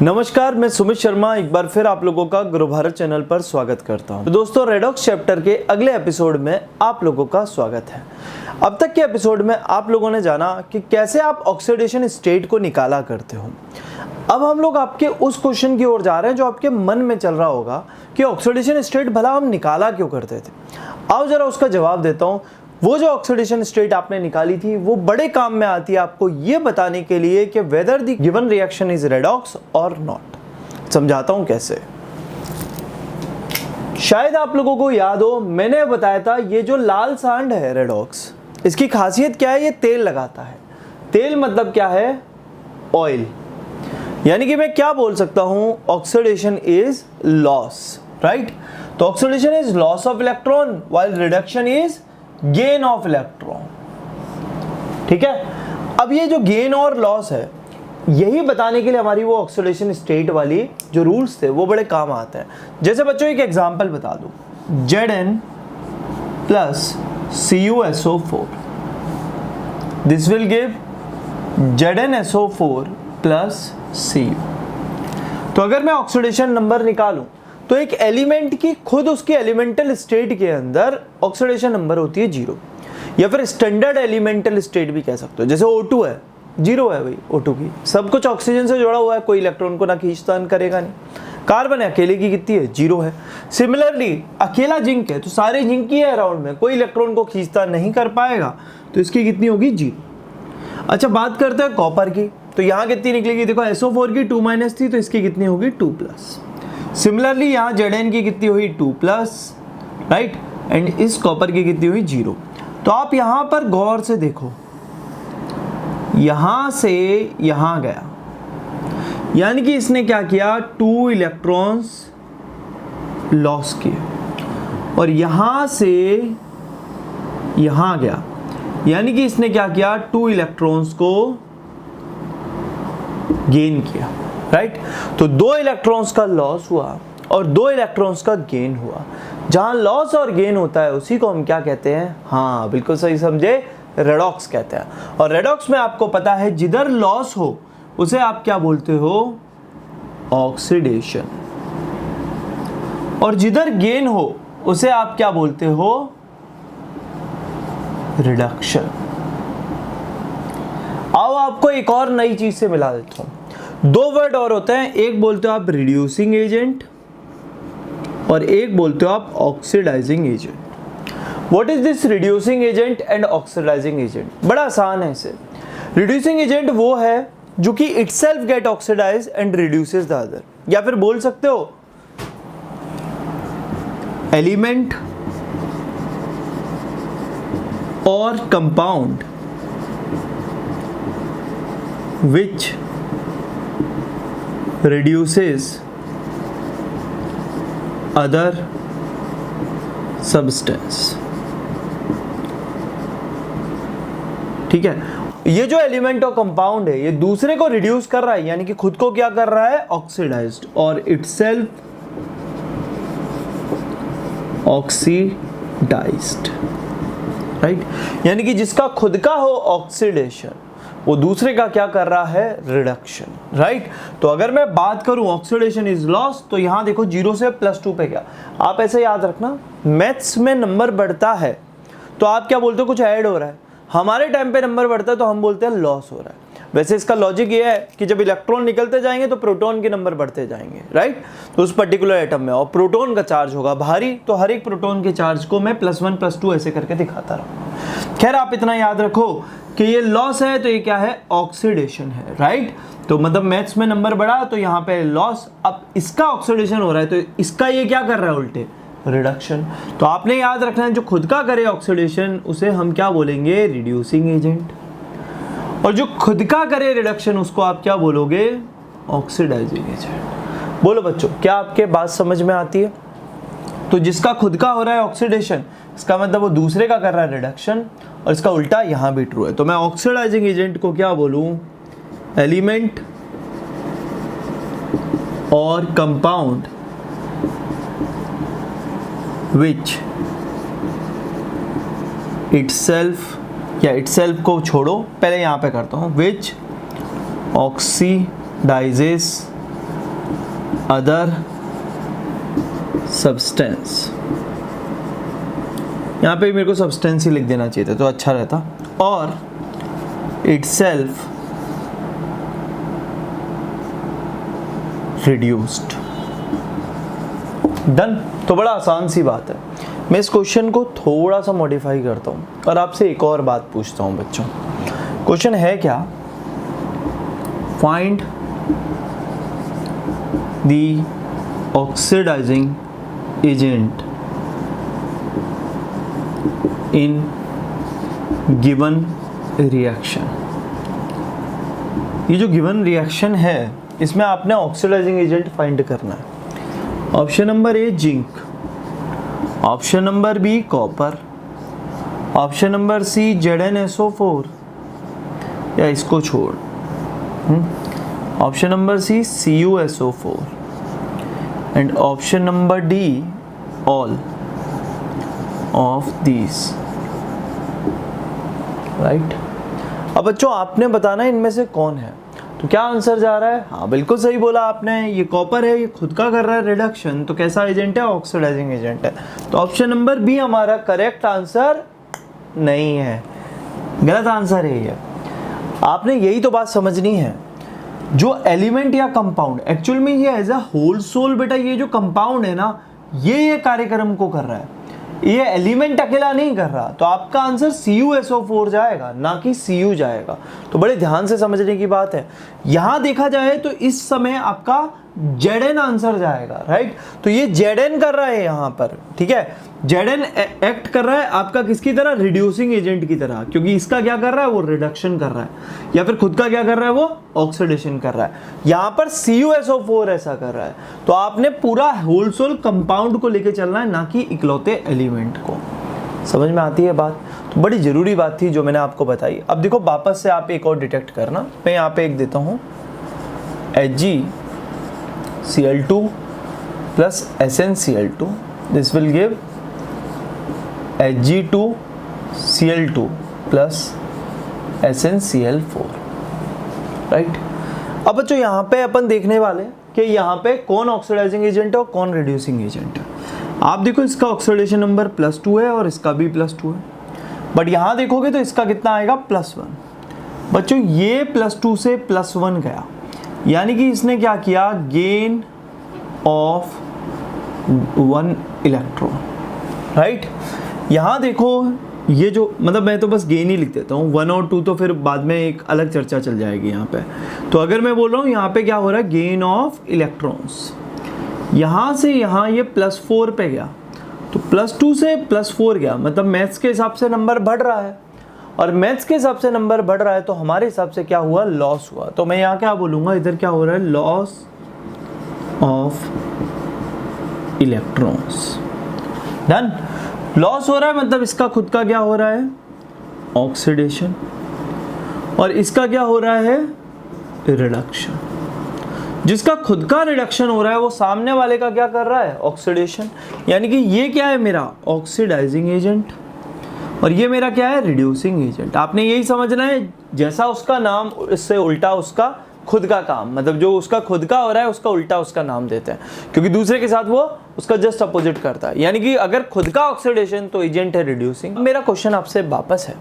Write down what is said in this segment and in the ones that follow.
नमस्कार, मैं सुमित शर्मा एक बार फिर आप लोगों का गुरु भारत चैनल पर स्वागत करता हूं। तो दोस्तों, रेडॉक्स चैप्टर के अगले एपिसोड में आप लोगों का स्वागत है। अब तक के एपिसोड में आप लोगों ने जाना कि कैसे आप ऑक्सीडेशन स्टेट को निकाला करते हो। अब हम लोग आपके उस क्वेश्चन की ओर जा रहे हैं जो आपके मन में चल रहा होगा कि ऑक्सीडेशन स्टेट भला हम निकाला क्यों करते थे। आओ जरा उसका जवाब देता हूँ। वो जो ऑक्सीडेशन स्टेट आपने निकाली थी वो बड़े काम में आती है आपको ये बताने के लिए कि whether the given reaction is redox और नॉट। समझाता हूं कैसे। शायद आप लोगों को याद हो, मैंने बताया था ये जो लाल सांड है रेडॉक्स, इसकी खासियत क्या है, ये तेल लगाता है। तेल मतलब क्या है, ऑयल। यानी कि मैं क्या बोल सकता हूं, ऑक्सीडेशन इज लॉस, राइट। तो oxidation is loss of electron while reduction is gain of electron. ठीक है। अब ये जो गेन और लॉस है, यही बताने के लिए हमारी वो ऑक्सीडेशन स्टेट वाली जो रूल्स थे वो बड़े काम आते हैं। जैसे बच्चों एक एग्जांपल बता दूं, Zn plus CuSO4, this will give ZnSO4 plus Cu। तो अगर मैं ऑक्सीडेशन नंबर निकालूं तो एक एलिमेंट की खुद उसकी एलिमेंटल स्टेट के अंदर ऑक्सीडेशन नंबर होती है 0, या फिर स्टैंडर्ड एलिमेंटल स्टेट भी कह सकते हो। जैसे O2 है, 0 है भाई O2 की, सब कुछ ऑक्सीजन से जुड़ा हुआ है, कोई इलेक्ट्रॉन को ना खींचतान करेगा नहीं। कार्बन है, अकेले की कितनी है, 0 है। सिमिलरली अकेला जिंक है तो सारे जिंक ही है अराउंड में, कोई इलेक्ट्रॉन को खींचतान नहीं कर पाएगा, तो इसकी कितनी होगी, 0। अच्छा, बात करते हैं कॉपर की, तो यहाँ कितनी निकलेगी, देखो SO4 की 2- थी तो इसकी कितनी होगी, 2+। सिमिलरली यहाँ Zn की कितनी हुई, 2+, राइट, एंड इस कॉपर की कितनी हुई, 0। तो आप यहाँ पर गौर से देखो, यहाँ से यहाँ गया, यानी कि इसने क्या किया, 2 इलेक्ट्रॉन्स लॉस किए, और यहाँ से यहाँ गया, यानी कि इसने क्या किया, 2 इलेक्ट्रॉन्स को गेन किया, राइट। तो 2 इलेक्ट्रॉन्स का लॉस हुआ और 2 इलेक्ट्रॉन्स का गेन हुआ। जहां लॉस और गेन होता है उसी को हम क्या कहते हैं, हाँ बिल्कुल सही समझे, रेडॉक्स कहते हैं। और रेडॉक्स में आपको पता है जिधर लॉस हो उसे आप क्या बोलते हो, ऑक्सीडेशन, और जिधर गेन हो उसे आप क्या बोलते हो, रिडक्शन। आओ आपको एक और नई चीज से मिला देता हूं। 2 वर्ड और होते हैं, एक बोलते हो आप रिड्यूसिंग एजेंट और एक बोलते हो आप oxidising agent. What is this reducing agent and oxidising agent? बड़ा आसान है इसे। रिड्यूसिंग एजेंट वो है जो कि itself get oxidise and reduces the other, या फिर बोल सकते हो एलिमेंट और compound which reduces other substance। ठीक है, ये जो एलिमेंट और कंपाउंड है ये दूसरे को रिड्यूस कर रहा है, यानी कि खुद को क्या कर रहा है, ऑक्सीडाइज्ड, और इटसेल्फ ऑक्सीडाइज्ड, राइट। यानी कि जिसका खुद का हो ऑक्सीडेशन, वो दूसरे का क्या कर रहा है, रिडक्शन, राइट। तो अगर मैं बात करूं ऑक्सीडेशन इज लॉस, तो यहां देखो 0 से +2 पे गया। आप ऐसे याद रखना, मैथ्स में नंबर बढ़ता है तो आप क्या बोलते हो, कुछ ऐड हो रहा है। हमारे टाइम पे नंबर बढ़ता है तो हम बोलते हैं लॉस हो रहा है। वैसे इसका लॉजिक ये है कि जब इलेक्ट्रॉन निकलते जाएंगे तो प्रोटॉन के नंबर बढ़ते जाएंगे, राइट। तो उस पर्टिकुलर एटम में, और प्रोटॉन का चार्ज होगा भारी, तो हर एक प्रोटॉन के चार्ज को मैं +1 +2 ऐसे करके दिखाता रहूंगा। खैर, आप इतना याद रखो कि ये लॉस है तो ये क्या है, ऑक्सीडेशन है, राइट। तो मतलब मैथ्स में नंबर बढ़ा तो यहाँ पे लॉस, अब इसका ऑक्सीडेशन हो रहा है तो इसका ये क्या कर रहा है, उल्टे रिडक्शन। तो आपने याद रखना है जो खुद का करे ऑक्सीडेशन उसे हम क्या बोलेंगे, रिड्यूसिंग एजेंट, और जो खुद का करे रिडक्शन उसको आप क्या बोलोगे, ऑक्सीडाइजिंग एजेंट। बोलो बच्चों, क्या आपके बात समझ में आती है? तो जिसका खुद का हो रहा है ऑक्सीडेशन, इसका मतलब वो दूसरे का कर रहा है रिडक्शन, और इसका उल्टा यहां भी ट्रू है। तो मैं ऑक्सीडाइजिंग एजेंट को क्या बोलूं, एलिमेंट और कंपाउंड विच इटसेल्फ, या इटसेल्फ को छोड़ो, पहले यहां पे करता हूं, विच ऑक्सीडाइजेस अदर सब्सटेंस, यहाँ पे मेरे को सब्सटेंस ही लिख देना चाहिए था तो अच्छा रहता, और itself reduced। डन। तो बड़ा आसान सी बात है। मैं इस क्वेश्चन को थोड़ा सा मॉडिफाई करता हूँ और आपसे एक और बात पूछता हूँ बच्चों। क्वेश्चन है क्या, find the oxidising agent in given reaction. ये जो गिवन रिएक्शन है इसमें आपने ऑक्सीडाइजिंग एजेंट फाइंड करना है। Option number A zinc, option number B copper, option number C ZnSO4 या इसको छोड़, option number C CuSO4 and option number D all of these, right. अब बच्चों आपने बताना है इनमें से कौन है। तो क्या आंसर जा रहा है, हाँ बिल्कुल सही बोला आपने, ये कॉपर है, ये खुद का कर रहा है रिडक्शन, तो कैसा एजेंट है, ऑक्सीडाइजिंग एजेंट है। तो ऑप्शन नंबर बी हमारा करेक्ट आंसर नहीं है, गलत आंसर है ये। आपने यही तो बात समझनी है, जो एलिमेंट या कंपाउंड एक्चुअल में ये एज अ होल सोल बेटा, ये जो कंपाउंड है ना ये कार्यक्रम को कर रहा है, ये एलिमेंट अकेला नहीं कर रहा। तो आपका आंसर CuSO4 जाएगा, ना कि Cu जाएगा। तो बड़े ध्यान से समझने की बात है। यहां देखा जाए तो इस समय आपका Zn आंसर जाएगा, राइट। तो ये Zn कर रहा है यहां पर, ठीक है। Zn एक्ट कर रहा है आपका किसकी तरह, रिड्यूसिंग एजेंट की तरह, क्योंकि इसका क्या कर रहा है वो रिडक्शन कर रहा है, या फिर खुद का क्या कर रहा है वो ऑक्सीडेशन कर रहा है। यहां पर CuSO4 ऐसा कर रहा है। तो आपने पूरा होलसोल कंपाउंड को लेके चलना है, ना कि इकलौते एलिमेंट को। समझ में आती है बात। तो बड़ी जरूरी बात थी जो मैंने आपको बताई। अब देखो वापस से आप एक और डिटेक्ट करना, मैं यहाँ पे एक देता हूँ HgCl2 plus SnCl2, this will give Hg2Cl2 plus SnCl4, right. अब बच्चों यहाँ पे अपन देखने वाले कि यहाँ पे कौन ऑक्सीडाइजिंग एजेंट है और कौन रिड्यूसिंग एजेंट है। आप देखो इसका ऑक्सीडेशन नंबर +2 है और इसका भी +2 है, बट यहाँ देखोगे तो इसका कितना आएगा +1। बच्चों ये +2 से +1 गया, यानी कि इसने क्या किया, गेन ऑफ 1 इलेक्ट्रॉन, राइट। यहाँ देखो ये जो मतलब मैं तो बस गेन ही लिख देता हूँ, 1 और 2 तो फिर बाद में एक अलग चर्चा चल जाएगी यहाँ पे। तो अगर मैं बोल रहा हूँ यहाँ पे क्या हो रहा है, गेन ऑफ इलेक्ट्रॉन्स, यहाँ से यहाँ ये +4 पे गया, तो +2 से +4 गया, मतलब मैथ्स के हिसाब से नंबर बढ़ रहा है, और मैथ्स के हिसाब से नंबर बढ़ रहा है तो हमारे हिसाब से क्या हुआ, लॉस हुआ। तो मैं यहाँ क्या बोलूँगा, इधर क्या हो रहा है, loss of electrons. Done. Loss हो रहा है मतलब इसका खुद का क्या हो रहा है, ऑक्सीडेशन, और इसका क्या हो रहा है, रिडक्शन। जिसका खुद का रिडक्शन हो रहा है वो सामने वाले का क्या कर रहा है, ऑक्सीडेशन। यानी कि ये क्या है मेरा ऑक्सीडाइजिंग एजेंट और ये मेरा क्या है, रिड्यूसिंग एजेंट। आपने यही समझना है, जैसा उसका नाम इससे उल्टा उसका खुद का काम, मतलब जो उसका खुद का हो रहा है उसका उल्टा उसका नाम देते हैं, क्योंकि दूसरे के साथ वो उसका जस्ट अपोजिट करता है। यानी कि अगर खुद का ऑक्सीडेशन तो एजेंट है रिड्यूसिंग। मेरा क्वेश्चन आपसे वापस है,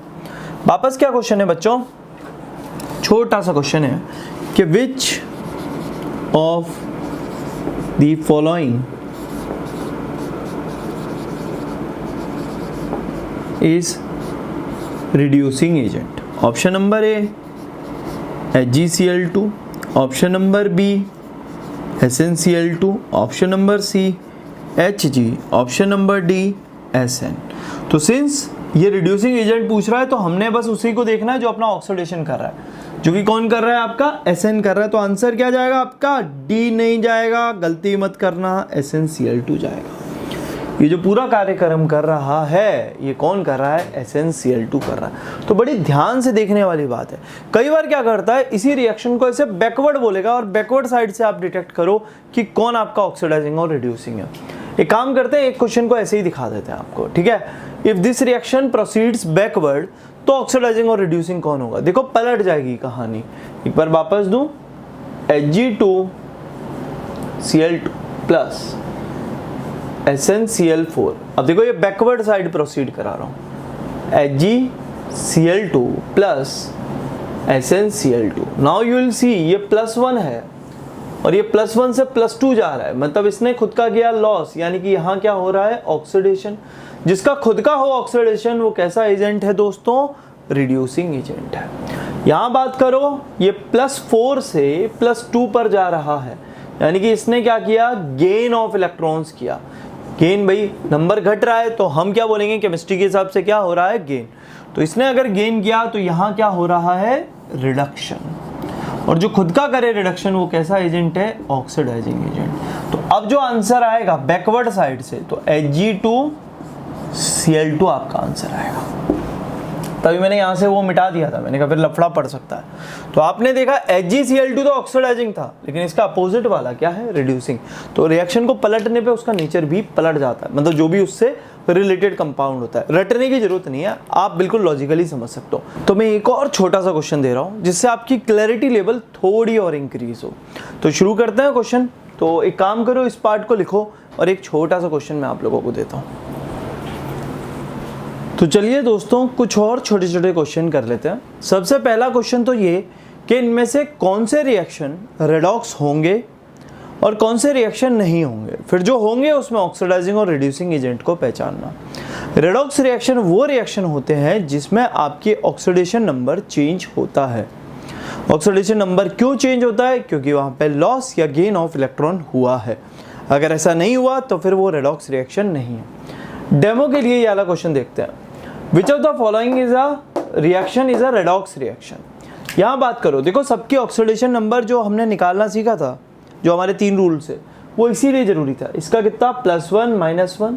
वापस क्या क्वेश्चन है बच्चों, छोटा सा क्वेश्चन है कि which of the following is reducing agent. Option number A HgCl2, option number B SnCl2, option number C Hg, option number D Sn। तो सिंस ये रिड्यूसिंग एजेंट पूछ रहा है तो हमने बस उसी को देखना है जो अपना ऑक्सीडेशन कर रहा है, जो कि कौन कर रहा है, आपका Sn कर रहा है। तो आंसर क्या जाएगा आपका, डी नहीं जाएगा, गलती मत करना, SnCl2 जाएगा। ये जो पूरा कार्यक्रम कर रहा है ये कौन कर रहा है, SnCl2 कर रहा है। तो बड़ी ध्यान से देखने वाली बात है। कई बार क्या करता है, इसी रिएक्शन को ऐसे बैकवर्ड बोलेगा और बैकवर्ड साइड से आप डिटेक्ट करो कि कौन आपका ऑक्सीडाइजिंग और रिड्यूसिंग है। एक काम करते हैं, एक क्वेश्चन को ऐसे ही दिखा देते हैं आपको, ठीक है। If this reaction proceeds backward तो ऑक्सीडाइजिंग और रिड्यूसिंग कौन होगा। देखो पलट जाएगी कहानी, एक बार वापस दूं, Hg2 Cl2 प्लस SnCl4। अब देखो ये बैकवर्ड साइड प्रोसीड करा रहा हूँ, HgCl2 plus SnCl2। Now you will see ये +1 है और ये +1 से +2 जा रहा है, मतलब इसने खुद का किया लॉस, यानी कि यहाँ क्या हो रहा है, ऑक्सीडेशन। जिसका खुद का हो ऑक्सीडेशन वो कैसा एजेंट है दोस्तों, रिड्यूसिंग एजेंट है। यहाँ बात करो ये +4 से +2 पर जा रहा है, यानी कि इसने क्या किया, गेन ऑफ इलेक्ट्रॉन्स किया। गेन भाई नंबर घट रहा है तो हम क्या बोलेंगे, केमिस्ट्री के हिसाब से क्या हो रहा है, गेन। तो इसने अगर गेन किया तो यहाँ क्या हो रहा है, रिडक्शन। और जो खुद का करे रिडक्शन वो कैसा एजेंट है, ऑक्सीडाइजिंग एजेंट। तो अब जो आंसर आएगा बैकवर्ड साइड से तो Hg2Cl2 आपका आंसर आएगा। तभी मैंने यहाँ से वो मिटा दिया था, मैंने कहा फिर लफड़ा पड़ सकता है। तो आपने देखा HgCl2 तो ऑक्सीडाइजिंग था, लेकिन इसका अपोजिट वाला क्या है, रिड्यूसिंग। तो रिएक्शन को पलटने पे उसका नेचर भी पलट जाता है, मतलब जो भी उससे रिलेटेड कंपाउंड होता है। रटने की जरूरत नहीं है, आप बिल्कुल लॉजिकली समझ सकते हो। तो मैं एक और छोटा सा क्वेश्चन दे रहा हूँ जिससे आपकी क्लैरिटी लेवल थोड़ी और इंक्रीज हो। तो शुरू करते हैं क्वेश्चन। तो एक काम करो, इस पार्ट को लिखो और एक छोटा सा क्वेश्चन मैं आप लोगों को देता हूँ। तो चलिए दोस्तों कुछ और छोटे छोटे क्वेश्चन कर लेते हैं। सबसे पहला क्वेश्चन तो ये कि इनमें से कौन से रिएक्शन रेडॉक्स होंगे और कौन से रिएक्शन नहीं होंगे, फिर जो होंगे उसमें ऑक्सीडाइजिंग और रिड्यूसिंग एजेंट को पहचानना। रेडॉक्स रिएक्शन वो रिएक्शन होते हैं जिसमें आपके ऑक्सीडेशन नंबर चेंज होता है। ऑक्सीडेशन नंबर क्यों चेंज होता है, क्योंकि वहाँ पे लॉस या गेन ऑफ इलेक्ट्रॉन हुआ है। अगर ऐसा नहीं हुआ तो फिर वो रेडॉक्स रिएक्शन नहीं है। डेमो के लिए ये वाला क्वेश्चन देखते हैं। विच of the following is a reaction is a redox reaction. यहाँ बात करो, देखो सबके ऑक्सीडेशन नंबर जो हमने निकालना सीखा था, जो हमारे 3 रूल्स है, वो इसीलिए जरूरी था। इसका कितना +1 -1,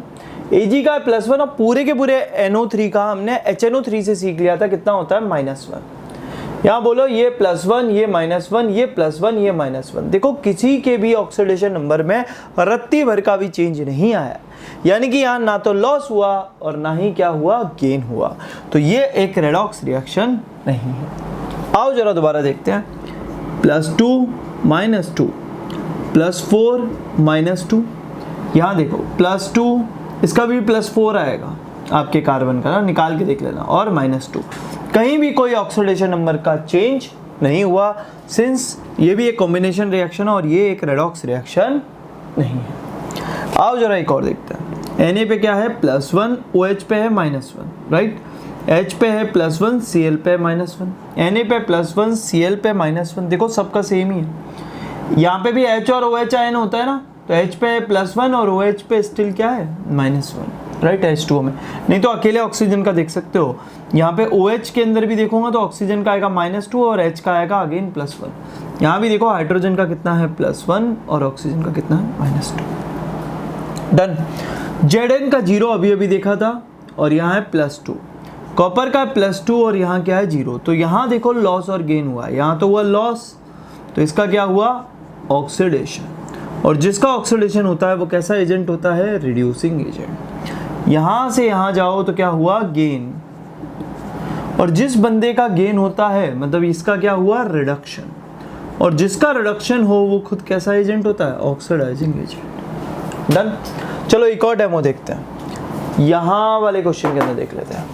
Ag का +1 और पूरे के पूरे NO3 का हमने HNO3 से सीख लिया था कितना होता है, -1। यहाँ बोलो ये +1 ये -1 ये +1 ये -1। देखो किसी के भी ऑक्सीडेशन नंबर में रत्ती भर का भी चेंज नहीं आया, यानी कि यहाँ ना तो लॉस हुआ और ना ही क्या हुआ, गेन हुआ। तो ये एक रेडॉक्स रिएक्शन नहीं है। आओ जरा दोबारा देखते हैं। +2 -2 +4 -2। यहाँ देखो +2, इसका भी +4 आएगा आपके कार्बन का ना, निकाल के देख लेना, और -2। कहीं भी कोई ऑक्सीडेशन नंबर का चेंज नहीं हुआ, सिंस ये भी एक कॉम्बिनेशन रिएक्शन है और ये एक रेडॉक्स रिएक्शन नहीं है। आओ जरा एक और देखते हैं। Na पे क्या है, +1, OH पे है -1, राइट। H पे है +1, Cl पे -1, Na पे +1, Cl पे -1। देखो सबका सेम ही है। यहाँ पे भी H और OH आयन होता है ना, तो H पे +1 और OH पे स्टिल क्या है, -1, राइट। H2O में नहीं तो अकेले ऑक्सीजन का देख सकते हो। यहाँ पे OH के अंदर भी देखूंगा तो ऑक्सीजन का आएगा -2 और H का आएगा अगेन +1। यहाँ भी देखो हाइड्रोजन का कितना है, +1 और ऑक्सीजन का कितना है, -2। डन। Zn का 0 अभी अभी देखा था और यहाँ है +2। कॉपर का +2 और यहाँ क्या है, 0। तो यहाँ देखो लॉस और गेन हुआ, यहाँ तो हुआ लॉस, तो इसका क्या हुआ, ऑक्सीडेशन। और जिसका ऑक्सीडेशन होता है वो कैसा एजेंट होता है, रिड्यूसिंग एजेंट। यहाँ से यहाँ जाओ तो क्या हुआ, गेन। और जिस बंदे का गेन होता है मतलब इसका क्या हुआ, रिडक्शन। और जिसका रिडक्शन हो वो खुद कैसा एजेंट होता है, ऑक्सीडाइजिंग एजेंट। डन। चलो एक और डेमो देखते हैं, यहाँ वाले क्वेश्चन के अंदर देख लेते हैं।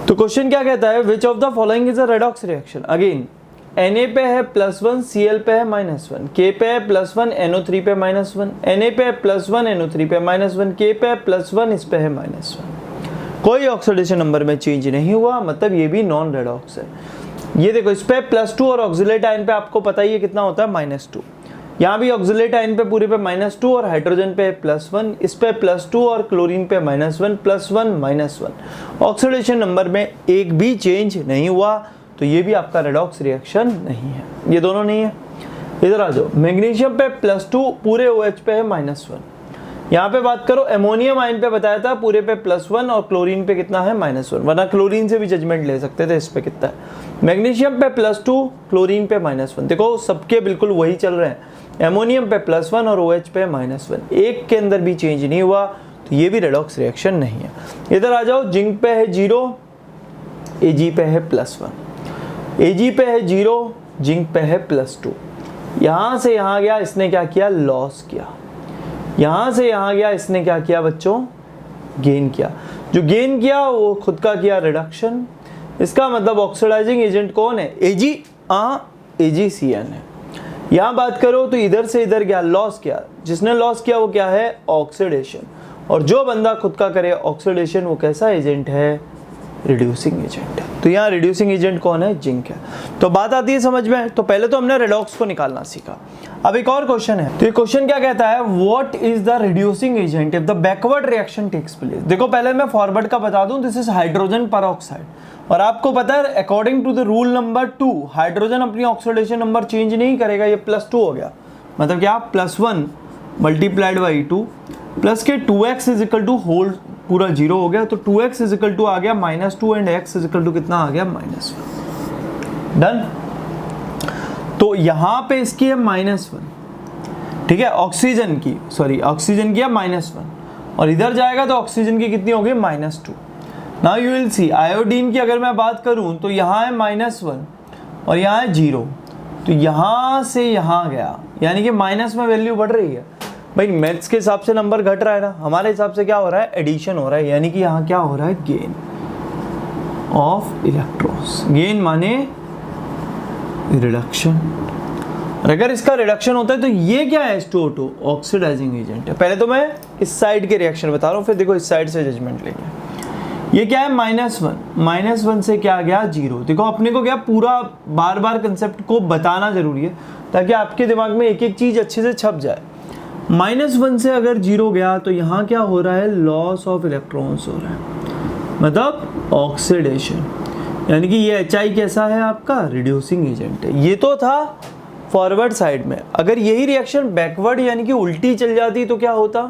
तो क्वेश्चन क्या कहता है, विच of the following is a redox reaction. Again Na पे है +1, Cl पे है -1, K पे है +1, NO3 पे -1, Na पे है +1, NO3 पे -1, K पे है +1, इस पे है -1। कोई ऑक्सीडेशन नंबर में चेंज नहीं हुआ, मतलब ये भी नॉन रेडॉक्स है। ये देखो इस पे +2 और ऑक्सिलेट आयन पे आपको पता ही है कितना होता है, -2। यहाँ भी ऑक्सिलेट आयन पे पूरे पे -2 और हाइड्रोजन पे +1, इस पे +2 और क्लोरीन पे -1, +1 -1। ऑक्सीडेशन नंबर में एक भी चेंज नहीं हुआ, तो ये भी आपका रेडॉक्स रिएक्शन नहीं है। ये दोनों नहीं है। इधर आ जाओ, मैग्नीशियम पे +2 पूरे OH पे है -1। यहाँ पे बात करो एमोनियम आयन पे बताया था पूरे पे +1 और क्लोरीन पे कितना है, -1, वरना क्लोरीन से भी जजमेंट ले सकते थे इस पे कितना है। मैग्नीशियम पे +2 क्लोरीन पे -1। देखो सबके बिल्कुल वही चल रहे हैं, एमोनियम पे +1 और OH पे -1, एक के अंदर भी चेंज नहीं हुआ, तो ये भी रेडॉक्स रिएक्शन नहीं है। इधर आ जाओ, जिंक पे है 0, Ag पे है +1, Ag पे है 0, जिंक पे है +2। यहां से यहां गया, इसने क्या किया, लॉस किया। यहां से यहां गया, इसने क्या किया बच्चों, गेन किया। जो गेन किया वो खुद का किया रिडक्शन। इसका मतलब ऑक्सीडाइजिंग एजेंट कौन है, AgCN है। यहां बात करो तो इधर से इधर गया, लॉस किया। जिसने लॉस किया वो क्या है, ऑक्सीडेशन। और जो बंदा खुद का करे ऑक्सीडेशन वो कैसा एजेंट है, रिड्यूसिंग एजेंट है। तो यहाँ रिड्यूसिंग एजेंट कौन है, जिंक है। तो बात आती है समझ में। तो पहले तो हमने रेडॉक्स को निकालना सीखा। अब एक और क्वेश्चन है। तो ये क्वेश्चन क्या कहता है, what is the reducing agent if the backward reaction takes place. देखो पहले मैं फॉरवर्ड का बता दूं, दिस इज हाइड्रोजन परऑक्साइड। और आपको पता है according to the rule number 2 hydrogen अपनी ऑक्सीडेशन नंबर चेंज नहीं करेगा। ये +2 हो गया, मतलब क्या, +1 मल्टीप्लाइड बाई 2 प्लस के 2x is equal to whole पूरा 0 हो गया। तो 2x इज इक्वल टू आ गया -2 and x is equal to कितना आ गया, -1। डन। तो यहां पे इसकी है -1, ठीक है, ऑक्सीजन की है -1 और इधर जाएगा तो ऑक्सीजन की कितनी होगी, -2। Now you will see iodine की अगर मैं बात करूं तो यहाँ है -1 और यहाँ है 0। तो यहाँ से यहाँ गया, यानी कि माइनस में वैल्यू बढ़ रही है। भाई मैथ्स के हिसाब से नंबर घट रहा है ना, हमारे हिसाब से क्या हो रहा है, एडिशन हो रहा है। यानी कि यहाँ क्या हो रहा है, गेन ऑफ इलेक्ट्रॉन्स। गेन माने रिडक्शन। और अगर इसका रिडक्शन होता है तो ये क्या है, H2O2 ऑक्सीडाइजिंग एजेंट है। पहले तो मैं इस साइड के रिएक्शन बता रहा हूँ, फिर देखो इस साइड से जजमेंट लेंगे। ये क्या है, -1 से क्या गया, 0। देखो अपने को क्या पूरा बार बार कंसेप्ट को बताना जरूरी है ताकि आपके दिमाग में एक एक चीज अच्छे से छप जाए। -1 से अगर 0 गया तो यहाँ क्या हो रहा है, लॉस ऑफ इलेक्ट्रॉन्स हो रहा है, मतलब ऑक्सीडेशन। यानी कि ये HI कैसा है आपका, रिड्यूसिंग एजेंट है। ये तो था फॉरवर्ड साइड में। अगर यही रिएक्शन बैकवर्ड यानी कि उल्टी चल जाती तो क्या होता,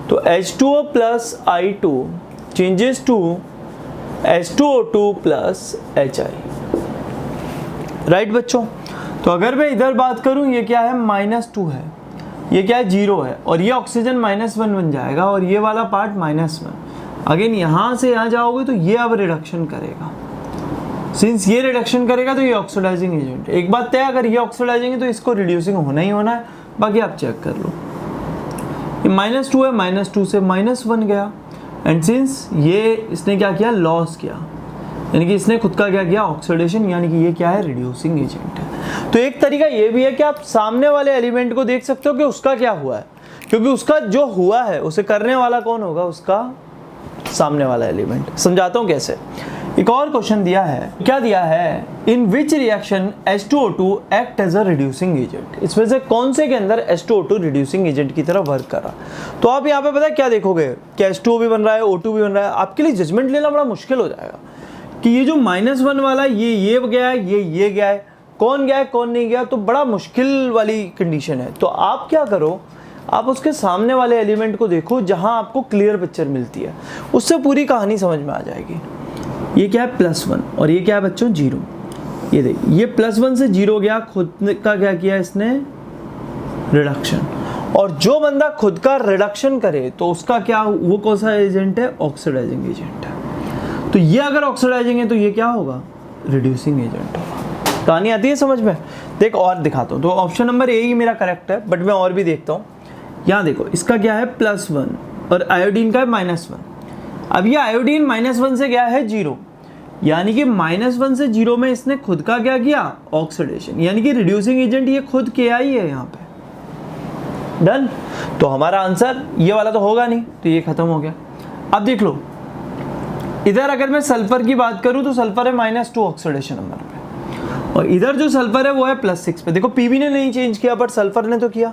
तो H2O plus I2 changes to H2O2 plus HI, right बच्चों। तो अगर मैं इधर बात करूं, ये क्या है, -2 है, ये क्या है, 0 है, और ये ऑक्सीजन -1 बन जाएगा और ये वाला पार्ट -1। अगेन यहाँ से यहाँ जाओगे तो ये अब रिडक्शन करेगा। सिंस ये रिडक्शन करेगा तो ये ऑक्सीडाइजिंग एजेंट। एक बात तय, अगर ये ऑक्सीडाइजिंग है तो इसको रिड्यूसिंग होना ही होना है, बाकी आप चेक कर लो। ये -2 है, -2 से -1 गया एंड सिंस ये इसने क्या किया, लॉस किया, यानी कि इसने खुद का क्या किया, ऑक्सीडेशन। यानी कि ये क्या है, रिड्यूसिंग एजेंट है। तो एक तरीका ये भी है कि आप सामने वाले एलिमेंट को देख सकते हो कि उसका क्या हुआ है, क्योंकि उसका जो हुआ है उसे करने वाला कौन होगा, उसका सामने वाला एलिमेंट। समझाता हूं कैसे। एक और क्वेश्चन दिया है, क्या दिया है, in which reaction H2O2 act as a reducing agent. इसमें से कौन से के अंदर H2O2 रिड्यूसिंग एजेंट की तरह वर्क कर रहा। तो आप यहाँ पे पता है क्या देखोगे कि H2O भी बन रहा है, O2 भी बन रहा है। आपके लिए जजमेंट लेना बड़ा मुश्किल हो जाएगा कि ये जो -1 वाला ये गया है, ये गया है, कौन गया है कौन नहीं गया, तो बड़ा मुश्किल वाली कंडीशन है। तो आप क्या करो, आप उसके सामने वाले एलिमेंट को देखो जहां आपको क्लियर पिक्चर मिलती है, उससे पूरी कहानी समझ में आ जाएगी। ये क्या है, +1 और ये क्या है बच्चों, 0। ये देख, ये +1 से 0 गया, खुद का क्या किया इसने, रिडक्शन। और जो बंदा खुद का रिडक्शन करे तो उसका क्या, वो कौन सा एजेंट है, ऑक्सीडाइजिंग एजेंट है। तो ये अगर ऑक्सीडाइजिंग है तो ये क्या होगा, रिड्यूसिंग एजेंट होगा। कहानी आती है समझ में। देख और दिखाता हूँ। तो ऑप्शन नंबर ए ही मेरा करेक्ट है, बट मैं और भी देखता हूँ। यहाँ देखो, इसका क्या है, +1 और आयोडीन का है -1। अब ये आयोडीन -1 से गया है 0, यानी कि -1 से 0 में इसने खुद का क्या किया, ऑक्सीडेशन। यानी कि रिड्यूसिंग एजेंट ये खुद KI है यहाँ पे। डन। तो हमारा आंसर ये वाला तो होगा नहीं, तो ये खत्म हो गया। अब देख लो इधर अगर मैं सल्फर की बात करूं तो सल्फर है -2 ऑक्सीडेशन नंबर पे, और इधर जो सल्फर है वो है +6 पे। देखो पीबी ने नहीं चेंज किया बट सल्फर ने तो किया।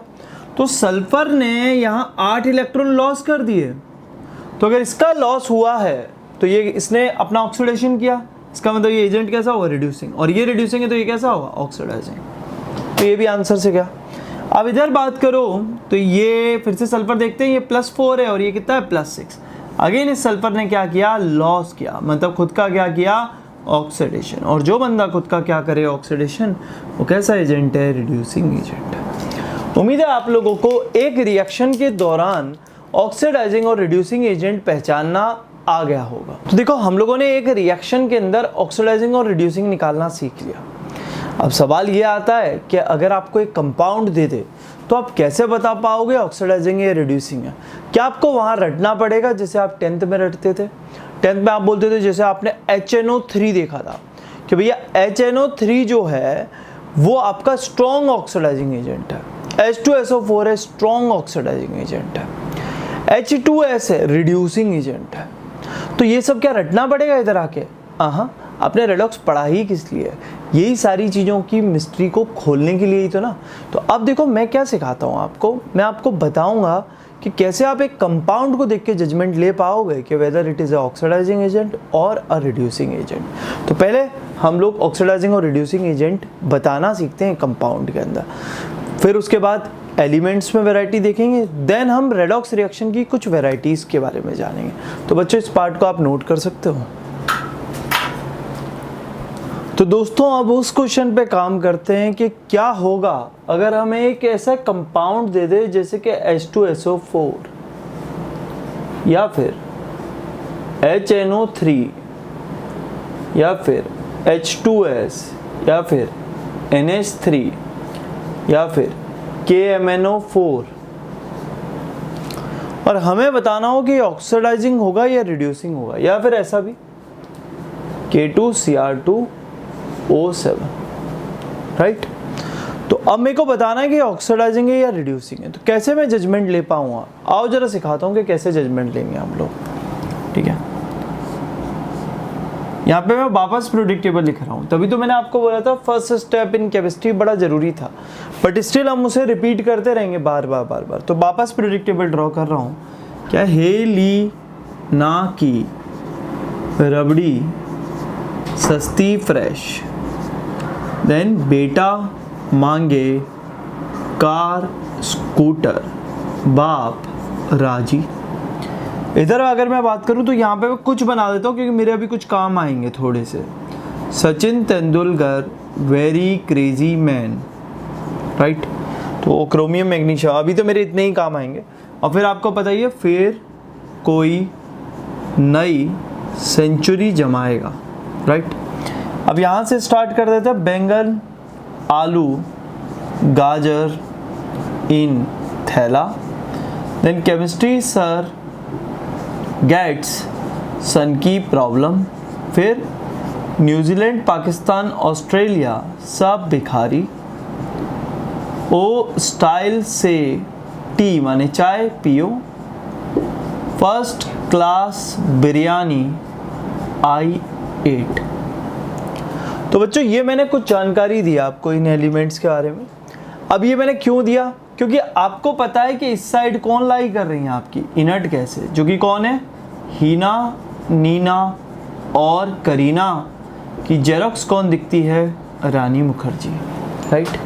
तो सल्फर ने यहाँ 8 इलेक्ट्रॉन लॉस कर दिए। तो अगर इसका लॉस हुआ है तो ये इसने अपना ऑक्सीडेशन किया, इसका मतलब ये एजेंट कैसा होगा, रिड्यूसिंग। और ये रिड्यूसिंग है तो ये कैसा होगा, ऑक्सीडाइजिंग। तो ये भी आंसर से गया। अब इधर बात करो तो ये फिर से सल्फर देखते हैं, ये +4 है और ये कितना है, +6। अगेन इस सल्फर ने क्या किया, लॉस किया, मतलब खुद का क्या किया, ऑक्सीडेशन। और जो बंदा खुद का क्या करे, ऑक्सीडेशन, वो कैसा एजेंट है, रिड्यूसिंग एजेंट है। उम्मीद है आप लोगों को एक रिएक्शन के दौरान ऑक्सीडाइजिंग और रिड्यूसिंग एजेंट पहचानना आ गया होगा। तो देखो हम लोगों ने एक रिएक्शन के अंदर ऑक्सीडाइजिंग और रिड्यूसिंग निकालना सीख लिया। अब सवाल ये आता है कि अगर आपको एक कंपाउंड दे दे तो आप कैसे बता पाओगे ऑक्सीडाइजिंग है या रिड्यूसिंग है? क्या आपको वहाँ रटना पड़ेगा जैसे आप 10th में रटते थे? 10th में आप बोलते थे, जैसे आपने HNO3 देखा था कि भैया HNO3 जो है वो आपका स्ट्रॉन्ग ऑक्सीडाइजिंग एजेंट है, H2SO4 है स्ट्रॉन्ग ऑक्सीडाइजिंग एजेंट है, H2S है रिड्यूसिंग एजेंट है। तो ये सब क्या रटना पड़ेगा इधर आके? हाँ, आपने रेडॉक्स पढ़ा ही किस लिए? यही सारी चीज़ों की मिस्ट्री को खोलने के लिए ही तो ना। तो अब देखो मैं क्या सिखाता हूँ आपको, मैं आपको बताऊँगा कि कैसे आप एक कंपाउंड को देख के जजमेंट ले पाओगे कि whether it is a oxidising agent और अ रिड्यूसिंग एजेंट। तो पहले हम लोग ऑक्सीडाइजिंग और रिड्यूसिंग एजेंट बताना सीखते हैं कंपाउंड के अंदर, फिर उसके बाद एलिमेंट्स में वैरायटी देखेंगे, देन हम रेडॉक्स रिएक्शन की कुछ वैरायटीज़ के बारे में जानेंगे। तो बच्चों इस पार्ट को आप नोट कर सकते हो। तो दोस्तों अब उस क्वेश्चन पे काम करते हैं कि क्या होगा अगर हमें एक ऐसा कंपाउंड दे दे जैसे कि H2SO4 या फिर HNO3 या फिर H2S या फिर NH3 या फिर KMNO4 और हमें बताना हो कि ऑक्सीडाइजिंग होगा या रिड्यूसिंग होगा, या फिर ऐसा भी K2Cr2O7, राइट। तो अब मेरे को बताना है कि ऑक्सीडाइजिंग है या रिड्यूसिंग है। तो कैसे मैं जजमेंट ले पाऊंगा? आओ जरा सिखाता हूँ कि कैसे जजमेंट लेंगे हम लोग, ठीक है। यहाँ पे मैं वापस प्रेडिक्टेबल लिख रहा हूँ, तभी तो मैंने आपको बोला था फर्स्ट स्टेप इन केमिस्ट्री बड़ा जरूरी था, बट स्टिल हम उसे रिपीट करते रहेंगे बार बार। तो वापस प्रेडिक्टेबल ड्रॉ कर रहा हूँ। क्या हेली ना की रबड़ी सस्ती फ्रेश, देन बेटा मांगे कार स्कूटर बाप राजी। इधर अगर मैं बात करूं तो यहाँ पे मैं कुछ बना देता हूँ क्योंकि मेरे अभी कुछ काम आएंगे थोड़े से। Sachin Tendulkar very crazy man, right. तो क्रोमियम मैग्नीशियम, अभी तो मेरे इतने ही काम आएंगे। और फिर आपको पता ही है फिर कोई नई सेंचुरी जमाएगा, राइट। अब यहाँ से स्टार्ट कर देते हैं। बैंगन आलू गाजर इन थैला, देन केमिस्ट्री सर गेट्स सन की प्रॉब्लम, फिर न्यूजीलैंड पाकिस्तान ऑस्ट्रेलिया सब भिखारी, ओ स्टाइल से टी माने चाय पियो, फर्स्ट क्लास बिरयानी आई एट। तो बच्चों ये मैंने कुछ जानकारी दी आपको इन एलिमेंट्स के बारे में। अब ये मैंने क्यों दिया? क्योंकि आपको पता है कि इस साइड कौन लाई कर रही है आपकी इनर्ट गैस है, जो कि कौन है? हीना, नीना और करीना की जेरोक्स कौन दिखती है? रानी मुखर्जी, राइट।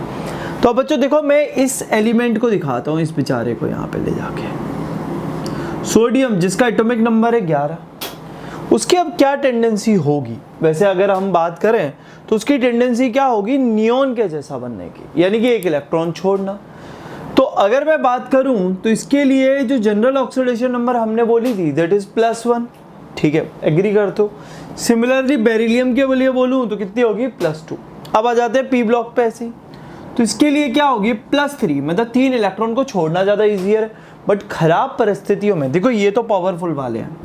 तो अब बच्चों देखो मैं इस एलिमेंट को दिखाता हूँ, इस बेचारे को यहाँ पे ले जाके। सोडियम जिसका एटॉमिक नंबर है 11, उसकी अब क्या टेंडेंसी होगी? वैसे अगर हम बात करें तो उसकी टेंडेंसी क्या होगी? नियॉन के जैसा बनने की, यानी कि एक इलेक्ट्रॉन छोड़ना। तो अगर मैं बात करूं तो इसके लिए जो जनरल ऑक्सीडेशन नंबर हमने बोली थी दैट इज +1, ठीक है, एग्री करते हो। सिमिलरली बेरिलियम के लिए बोलूं तो कितनी होगी? +2। अब आ जाते हैं पी ब्लॉक पे ऐसे ही, तो इसके लिए क्या होगी? +3, मतलब 3 इलेक्ट्रॉन को छोड़ना ज़्यादा ईजियर है। बट खराब परिस्थितियों में देखो ये तो पावरफुल वाले हैं,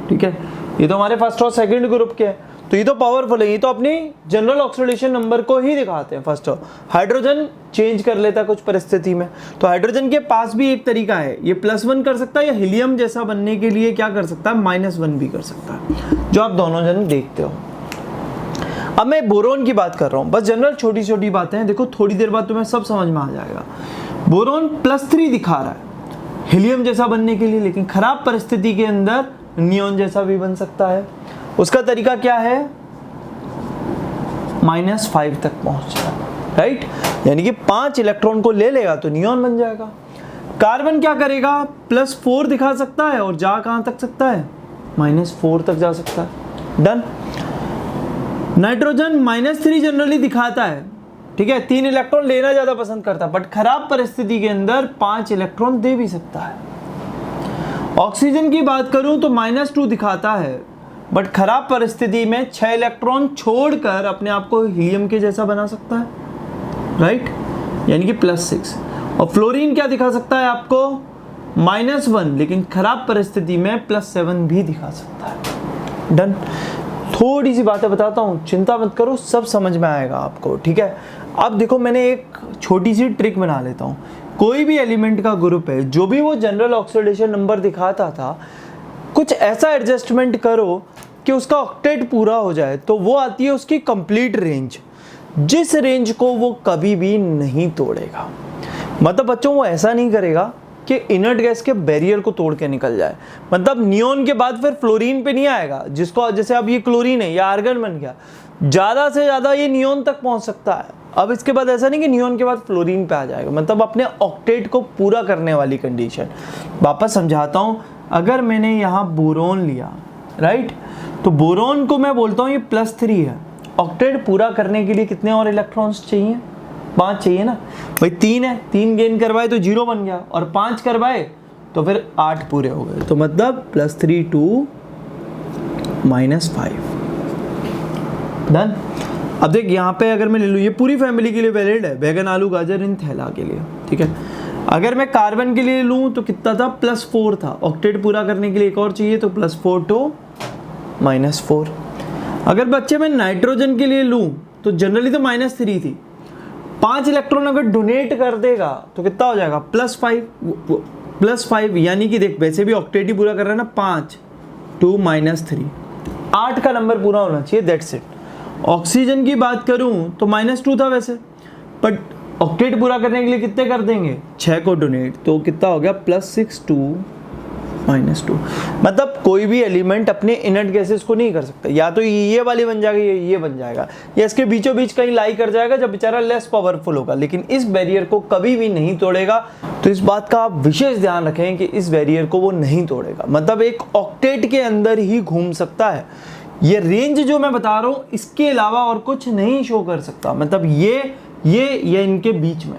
ठीक है, ये तो हमारे फर्स्ट और सेकंड ग्रुप के हैं, तो ये तो पावरफुल है, ये तो अपनी जनरल ऑक्सीडेशन नंबर को ही दिखाते हैं फर्स्ट। हाइड्रोजन चेंज कर लेता है कुछ परिस्थिति में, तो हाइड्रोजन के पास भी एक तरीका है, ये +1 कर सकता है या हीलियम जैसा बनने के लिए क्या कर सकता है? -1 भी कर सकता है, जो आप दोनों जन देखते हो। अब मैं बोरोन की बात कर रहा हूँ, बस जनरल छोटी छोटी बातें हैं, देखो थोड़ी देर बाद तुम्हें सब समझ में आ जाएगा। बोरोन +3 दिखा रहा है हीलियम जैसा बनने के लिए, लेकिन खराब परिस्थिति के अंदर नियॉन जैसा भी बन सकता है। उसका तरीका क्या है? -5 तक पहुंच जाएगा, राइट, यानी कि 5 इलेक्ट्रॉन को ले लेगा तो नियॉन बन जाएगा। कार्बन क्या करेगा? +4 दिखा सकता है और जा कहां तक सकता है? -4 तक जा सकता है, डन। नाइट्रोजन -3 जनरली दिखाता है, ठीक है, 3 इलेक्ट्रॉन लेना ज्यादा पसंद करता है, बट खराब परिस्थिति के अंदर 5 इलेक्ट्रॉन दे भी सकता है। ऑक्सीजन की बात करूं तो -2 दिखाता है, बट खराब परिस्थिति में 6 इलेक्ट्रॉन छोड़कर अपने आप को हीलियम के जैसा बना सकता है, राइट, यानी कि +6। और फ्लोरीन क्या दिखा सकता है आपको, -1, लेकिन खराब परिस्थिति में +7 भी दिखा सकता है। डन। थोड़ी सी बातें बताता हूँ, चिंता मत करो, सब समझ में आएगा आपको, ठीक है। अब देखो मैंने एक छोटी सी ट्रिक बना लेता हूँ। कोई भी एलिमेंट का ग्रुप है, जो भी वो जनरल ऑक्सीडेशन नंबर दिखाता था, कुछ ऐसा एडजस्टमेंट करो कि उसका ऑक्टेट पूरा हो जाए, तो वो आती है उसकी कंप्लीट रेंज, जिस रेंज को वो कभी भी नहीं तोड़ेगा। मतलब बच्चों वो ऐसा नहीं करेगा कि इनर्ट गैस के बैरियर को तोड़ के निकल जाए। मतलब नियोन के बाद फिर फ्लोरीन पे नहीं आएगा, जिसको जैसे अब ये क्लोरीन है या आर्गन बन गया, ज़्यादा से ज़्यादा ये नियोन तक पहुंच सकता है। अब इसके बाद ऐसा नहीं कि नियोन के बाद फ्लोरीन पे आ जाएगा, मतलब अपने ऑक्टेट को पूरा करने वाली कंडीशन। वापस समझाता हूँ, अगर मैंने यहाँ बोरोन लिया, राइट, तो बोरोन को मैं बोलता हूँ ये +3 है। ऑक्टेट पूरा करने के लिए कितने और इलेक्ट्रॉन्स चाहिए, 5 चाहिए ना भाई। 3 है, 3 गेन करवाए तो 0 बन गया, और 5 करवाए तो फिर 8 पूरे हो गए, तो मतलब +3 2 -5। डन। अब देख यहाँ पे अगर मैं ले लूँ, ये पूरी फैमिली के लिए वैलिड है, बैगन आलू गाजर इन थैला के लिए, ठीक है। अगर मैं कार्बन के लिए लूँ तो कितना था, +4 था। ऑक्टेट पूरा करने के लिए एक और चाहिए, तो +4 2 -4। अगर बच्चे मैं नाइट्रोजन के लिए लूँ तो जनरली तो -3 थी। 5 इलेक्ट्रॉन अगर डोनेट कर देगा तो कितना हो जाएगा, +5, यानी कि देख वैसे भी ऑक्टेट ही पूरा कर रहा है ना, 5 2 -3, 8 का नंबर पूरा होना चाहिए, दैट्स इट। ऑक्सीजन की बात करूं तो -2 था वैसे, बट ऑक्टेट पूरा करने के लिए कितने कर देंगे, 6 को डोनेट, तो कितना हो गया, +6 2 -2। मतलब कोई भी एलिमेंट अपने इनर्ट गैसेस को नहीं कर सकता, या तो ये वाली बन जाएगा, ये बन जाएगा, या इसके बीचों बीच कहीं लाई कर जाएगा जब बेचारा लेस पावरफुल होगा, लेकिन इस बैरियर को कभी भी नहीं तोड़ेगा। तो इस बात का आप विशेष ध्यान रखें कि इस बैरियर को वो नहीं तोड़ेगा, मतलब एक ऑक्टेट के अंदर ही घूम सकता है। ये रेंज जो मैं बता रहा हूँ इसके अलावा और कुछ नहीं शो कर सकता, मतलब ये इनके बीच में।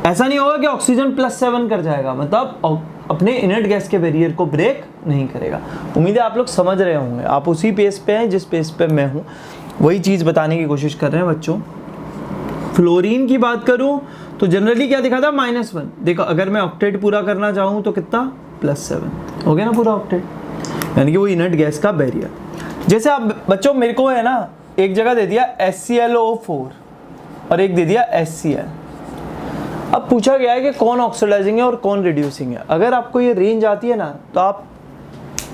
ऐसा नहीं होगा कि ऑक्सीजन +7 कर जाएगा, मतलब अपने इनर्ट गैस के बैरियर को ब्रेक नहीं करेगा। उम्मीद है आप लोग समझ रहे होंगे, आप उसी पेज पे हैं जिस पेज पे मैं हूँ, वही चीज़ बताने की कोशिश कर रहे हैं बच्चों। फ्लोरीन की बात करूँ तो जनरली क्या दिखा था, -1। देखो अगर मैं ऑक्टेट पूरा करना चाहूँ तो कितना, +7 हो गया ना पूरा ऑक्टेट, यानी कि वो इनर्ट गैस का बैरियर। जैसे आप बच्चों मेरे को है ना, एक जगह दे दिया HClO4 और एक दे दिया HCl। अब पूछा गया है कि कौन ऑक्सीडाइजिंग है और कौन रिड्यूसिंग है। अगर आपको ये रेंज आती है ना तो आप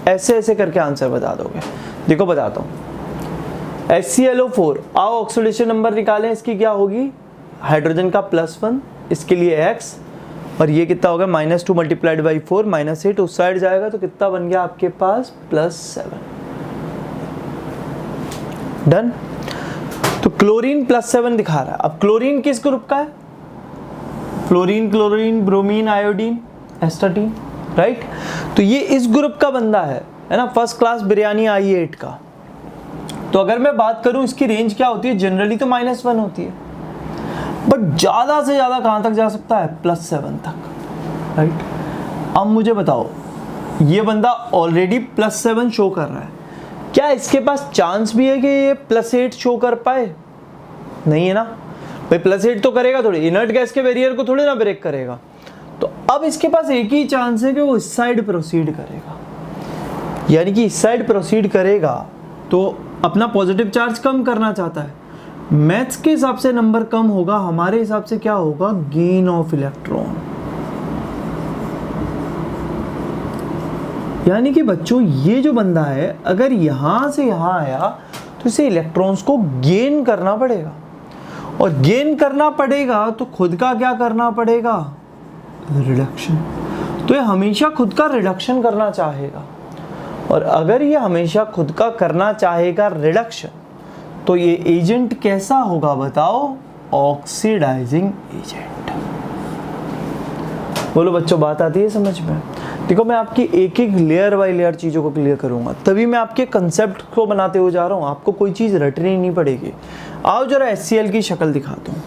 ऐसे ऐसे करके आंसर बता दोगे। देखो बताता हूँ, HClO4, आओ ऑक्सीडेशन नंबर निकालें, इसकी क्या होगी, हाइड्रोजन का +1, इसके लिए X, और ये कितना होगा, -2 × 4 -8, उस साइड जाएगा तो कितना बन गया आपके पास, +7। डन। तो क्लोरीन +7 दिखा रहा है। अब क्लोरीन किस ग्रुप का है, fluorine, chlorine, bromine, iodine, astatine, right. तो ये इस ग्रुप का बंदा है ना, फर्स्ट क्लास बिरयानी I8 का। तो अगर मैं बात करूं इसकी रेंज क्या होती है, जनरली तो -1 होती है, बट ज़्यादा से ज़्यादा कहाँ तक जा सकता है, +7 तक, राइट। अब मुझे बताओ, ये बंदा ऑलरेडी +7 शो कर रहा है, क्या इसके पास चांस भी है कि ये +8 शो कर पाए, नहीं है ना भाई। +8 तो करेगा थोड़ी, इनर्ट गैस के बैरियर को थोड़ी ना ब्रेक करेगा। तो अब इसके पास एक ही चांस है कि वो इस साइड प्रोसीड करेगा, यानी कि इस साइड प्रोसीड करेगा तो अपना पॉजिटिव चार्ज कम करना चाहता है। मैथ्स के हिसाब से नंबर कम होगा, हमारे हिसाब से क्या होगा, गेन ऑफ इलेक्ट्रॉन। यानी कि बच्चों ये जो बंदा है अगर यहां से यहां आया तो इसे इलेक्ट्रॉन्स को गेन करना पड़ेगा, और गेन करना पड़ेगा तो खुद का क्या करना पड़ेगा, रिडक्शन। तो ये हमेशा खुद का रिडक्शन करना चाहेगा, और अगर ये हमेशा खुद का करना चाहेगा रिडक्शन, तो ये एजेंट कैसा होगा बताओ, ऑक्सीडाइजिंग एजेंट। बोलो बच्चों, बात आती है समझ में। देखो मैं आपकी एक एक लेयर बाय लेयर चीज़ों को क्लियर करूंगा, तभी मैं आपके कंसेप्ट को बनाते हुए जा रहा हूँ, आपको कोई चीज़ रटनी नहीं पड़ेगी। आओ जरा HCl की शक्ल दिखाता हूँ,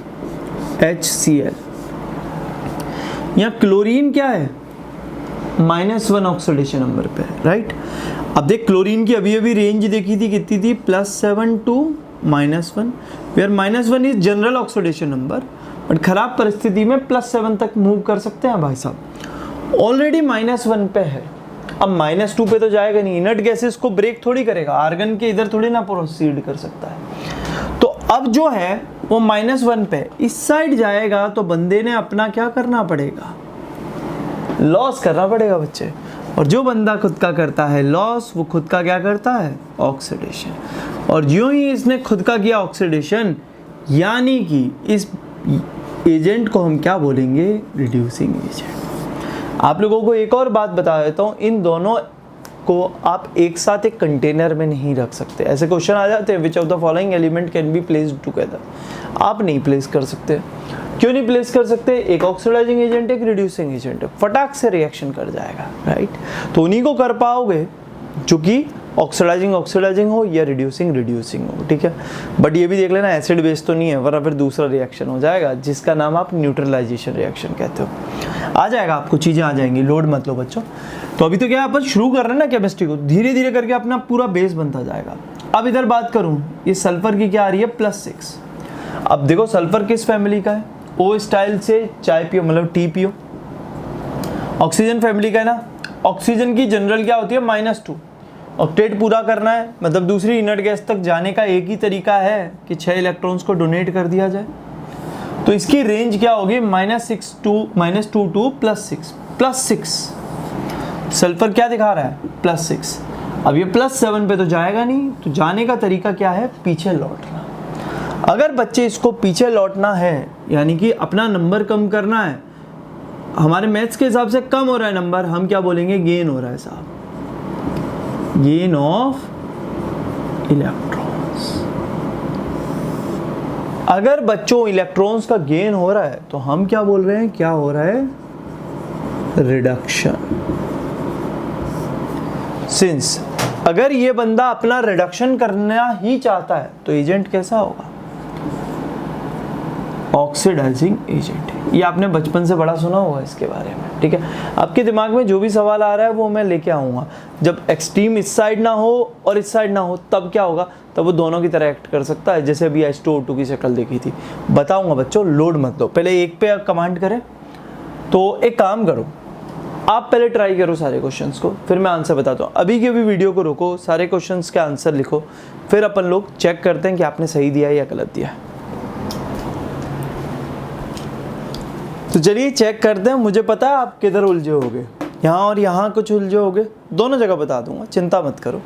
HCl। यहाँ क्लोरीन क्या है, -1 ऑक्सीडेशन नंबर पे, राइट। अब देख क्लोरीन की अभी अभी रेंज देखी थी, कितनी थी, +7 to -1, where -1 is general oxidation number, but खराब परिस्थिति में +7 तक मूव कर सकते हैं भाई साहब। ऑलरेडी -1 पे है, अब -2 पे तो जाएगा नहीं, इनर्ट गैसेस को ब्रेक थोड़ी करेगा, आर्गन के इधर थोड़ी ना प्रोसीड कर सकता है। तो अब जो है वो -1 पे इस साइड जाएगा, तो बंदे ने अपना क्या करना पड़ेगा, लॉस करना पड़ेगा बच्चे। और जो बंदा खुद का करता है लॉस, वो खुद का क्या करता है, ऑक्सीडेशन। और जो ही इसने खुद का किया ऑक्सीडेशन, यानी कि इस एजेंट को हम क्या बोलेंगे, रिड्यूसिंग एजेंट। आप लोगों को एक और बात बता देता हूँ, इन दोनों को आप एक साथ एक कंटेनर में नहीं रख सकते। ऐसे क्वेश्चन आ जाते हैं, विच of the following element can be placed together. आप नहीं प्लेस कर सकते। क्यों नहीं प्लेस कर सकते, एक ऑक्सीडाइजिंग एजेंट एक रिड्यूसिंग एजेंट है, फटाक से रिएक्शन कर जाएगा, राइट। तो उन्हीं को कर पाओगे जो कि ऑक्सीडाइजिंग हो या रिड्यूसिंग हो, ठीक है। बट ये भी देख लेना एसिड बेस तो नहीं है, वरना फिर दूसरा रिएक्शन हो जाएगा जिसका नाम आप न्यूट्रलाइजेशन रिएक्शन कहते हो। आ जाएगा, आपको चीज़ें आ जाएंगी, लोड मत लो बच्चों। तो अभी तो क्या अपन शुरू कर रहे हैं ना केमिस्ट्री को, धीरे धीरे करके अपना पूरा बेस बनता जाएगा। अब इधर बात करूँ, ये सल्फर की क्या आ रही है, +6। अब देखो सल्फर किस फैमिली का है, ओ स्टाइल से चाय पियो मतलब टी पियो। ऑक्सीजन फैमिली का है ना, ऑक्सीजन की जनरल क्या होती है, -2। ऑक्टेट पूरा करना है, मतलब दूसरी इनर्ट गैस तक जाने का एक ही तरीका है कि 6 इलेक्ट्रॉन्स को डोनेट कर दिया जाए। तो इसकी रेंज क्या होगी, -2 टू +6। सल्फर क्या दिखा रहा है, +6। अब ये +7 पे तो जाएगा नहीं, तो जाने का तरीका क्या है, पीछे लौटना। अगर बच्चे इसको पीछे लौटना है, यानी कि अपना नंबर कम करना है, हमारे मैथ्स के हिसाब से कम हो रहा है नंबर, हम क्या बोलेंगे, गेन हो रहा है साहब, गेन ऑफ इलेक्ट्रॉन्स। अगर बच्चों इलेक्ट्रॉन्स का गेन हो रहा है तो हम क्या बोल रहे हैं, क्या हो रहा है, रिडक्शन। सिंस अगर ये बंदा अपना रिडक्शन करना ही चाहता है तो एजेंट कैसा होगा, ऑक्सीडाइजिंग एजेंट। ये आपने बचपन से बड़ा सुना होगा इसके बारे में, ठीक है। आपके दिमाग में जो भी सवाल आ रहा है वो मैं लेके आऊँगा। जब एक्सट्रीम इस साइड ना हो और इस साइड ना हो, तब क्या होगा, तब वो दोनों की तरह एक्ट कर सकता है, जैसे अभी H2O2 की शक्ल देखी थी। बताऊँगा बच्चों, लोड मत दो, पहले एक पे कमांड करें। तो एक काम करो, आप पहले ट्राई करो सारे क्वेश्चंस को, फिर मैं आंसर बताता हूँ। अभी के अभी वीडियो को रोको, सारे क्वेश्चंस के आंसर लिखो, फिर अपन लोग चेक करते हैं कि आपने सही दिया है या गलत दिया है। तो चलिए चेक करते हैं। मुझे पता है आप किधर उलझे होगे, यहाँ और यहाँ कुछ उलझे होगे, दोनों जगह बता दूंगा, चिंता मत करो।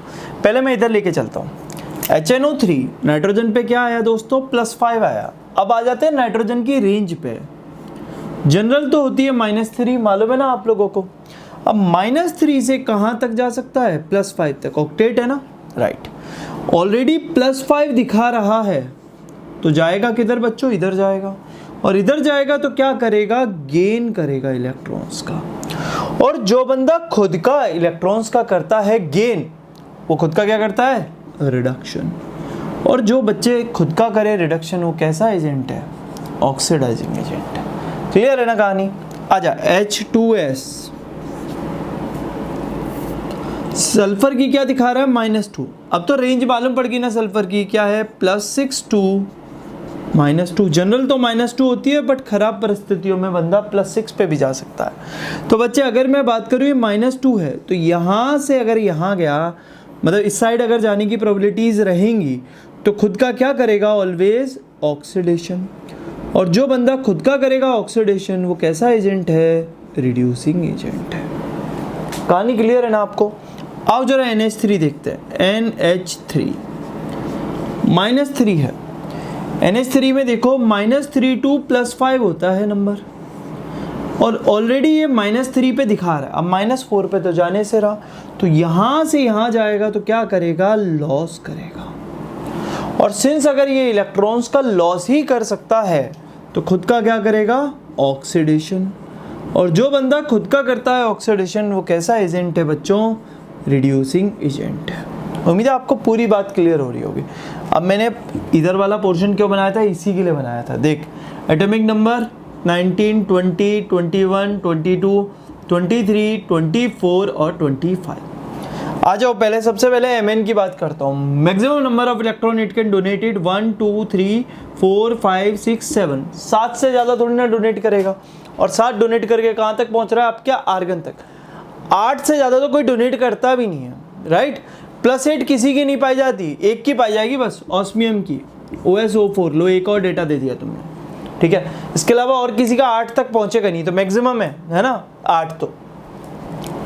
पहले मैं इधर लेके चलता हूँ। HNO3 नाइट्रोजन पे क्या आया दोस्तों, +5 आया। अब आ जाते हैं नाइट्रोजन की रेंज पे। जनरल तो होती है -3, मालूम है ना आप लोगों को। अब -3 से कहाँ तक जा सकता है, +5 तक। ऑक्टेट है ना, राइट। ऑलरेडी +5 दिखा रहा है, तो जाएगा किधर बच्चों, इधर जाएगा। और इधर जाएगा तो क्या करेगा, गेन करेगा इलेक्ट्रॉन्स का। और जो बंदा खुद का इलेक्ट्रॉन्स का करता है गेन, वो खुद का क्या करता है, रिडक्शन। और जो बच्चे खुद का करे रिडक्शन, वो कैसा एजेंट है, ऑक्सीडाइजिंग एजेंट है। क्लियर है ना कहानी। आजा, H2S सल्फर की क्या दिखा रहा है, -2। अब तो रेंज मालूम पड़ गई ना सल्फर की, क्या है, +6 टू -2। जनरल तो -2 होती है, बट खराब परिस्थितियों में बंदा +6 पे भी जा सकता है। तो बच्चे अगर मैं बात करूँ, ये -2 है, तो यहाँ से अगर यहाँ गया, मतलब इस साइड अगर जाने की प्रोबेबिलिटीज़ रहेंगी, तो खुद का क्या करेगा, ऑलवेज ऑक्सीडेशन। और जो बंदा खुद का करेगा ऑक्सीडेशन, वो कैसा एजेंट है, रिड्यूसिंग एजेंट है। कहानी क्लियर है ना आपको। आओ जरा NH3 देखते हैं। NH3 -3 है। NH3 में देखो -3 टू +5 होता है नंबर, और ऑलरेडी ये -3 पे दिखा रहा है। अब -4 पे तो जाने से रहा, तो यहाँ से यहाँ जाएगा तो क्या करेगा, लॉस करेगा। और सिंस अगर ये इलेक्ट्रॉन्स का लॉस ही कर सकता है, तो खुद का क्या करेगा, ऑक्सीडेशन। और जो बंदा खुद का करता है ऑक्सीडेशन, वो कैसा एजेंट है बच्चों, रिड्यूसिंग एजेंट है। उम्मीद है आपको पूरी बात क्लियर हो रही होगी। अब मैंने इधर वाला पोर्शन क्यों बनाया था, इसी के लिए बनाया था। देख, एटॉमिक नंबर 19, 20, 21, 22, 23, 24 और 25। आ जाओ पहले, सबसे पहले Mn की बात करता हूँ। Maximum number of electron it can donated 1, 2, 3, 4, 5, 6, 7। 7 से ज़्यादा थोड़ी ना डोनेट करेगा, और 7 डोनेट करके कहाँ तक पहुँच रहा है आपके आर्गन तक। 8 से ज़्यादा तो कोई डोनेट करता भी नहीं है, राइट। +8 किसी की नहीं पाई जाती, एक की पाई जाएगी बस, ऑस्मियम की, OSO4। लो एक और डेटा दे दिया तुमने, ठीक है। इसके अलावा और किसी का 8 तक पहुँचेगा नहीं, तो मैक्सिमम है ना 8। तो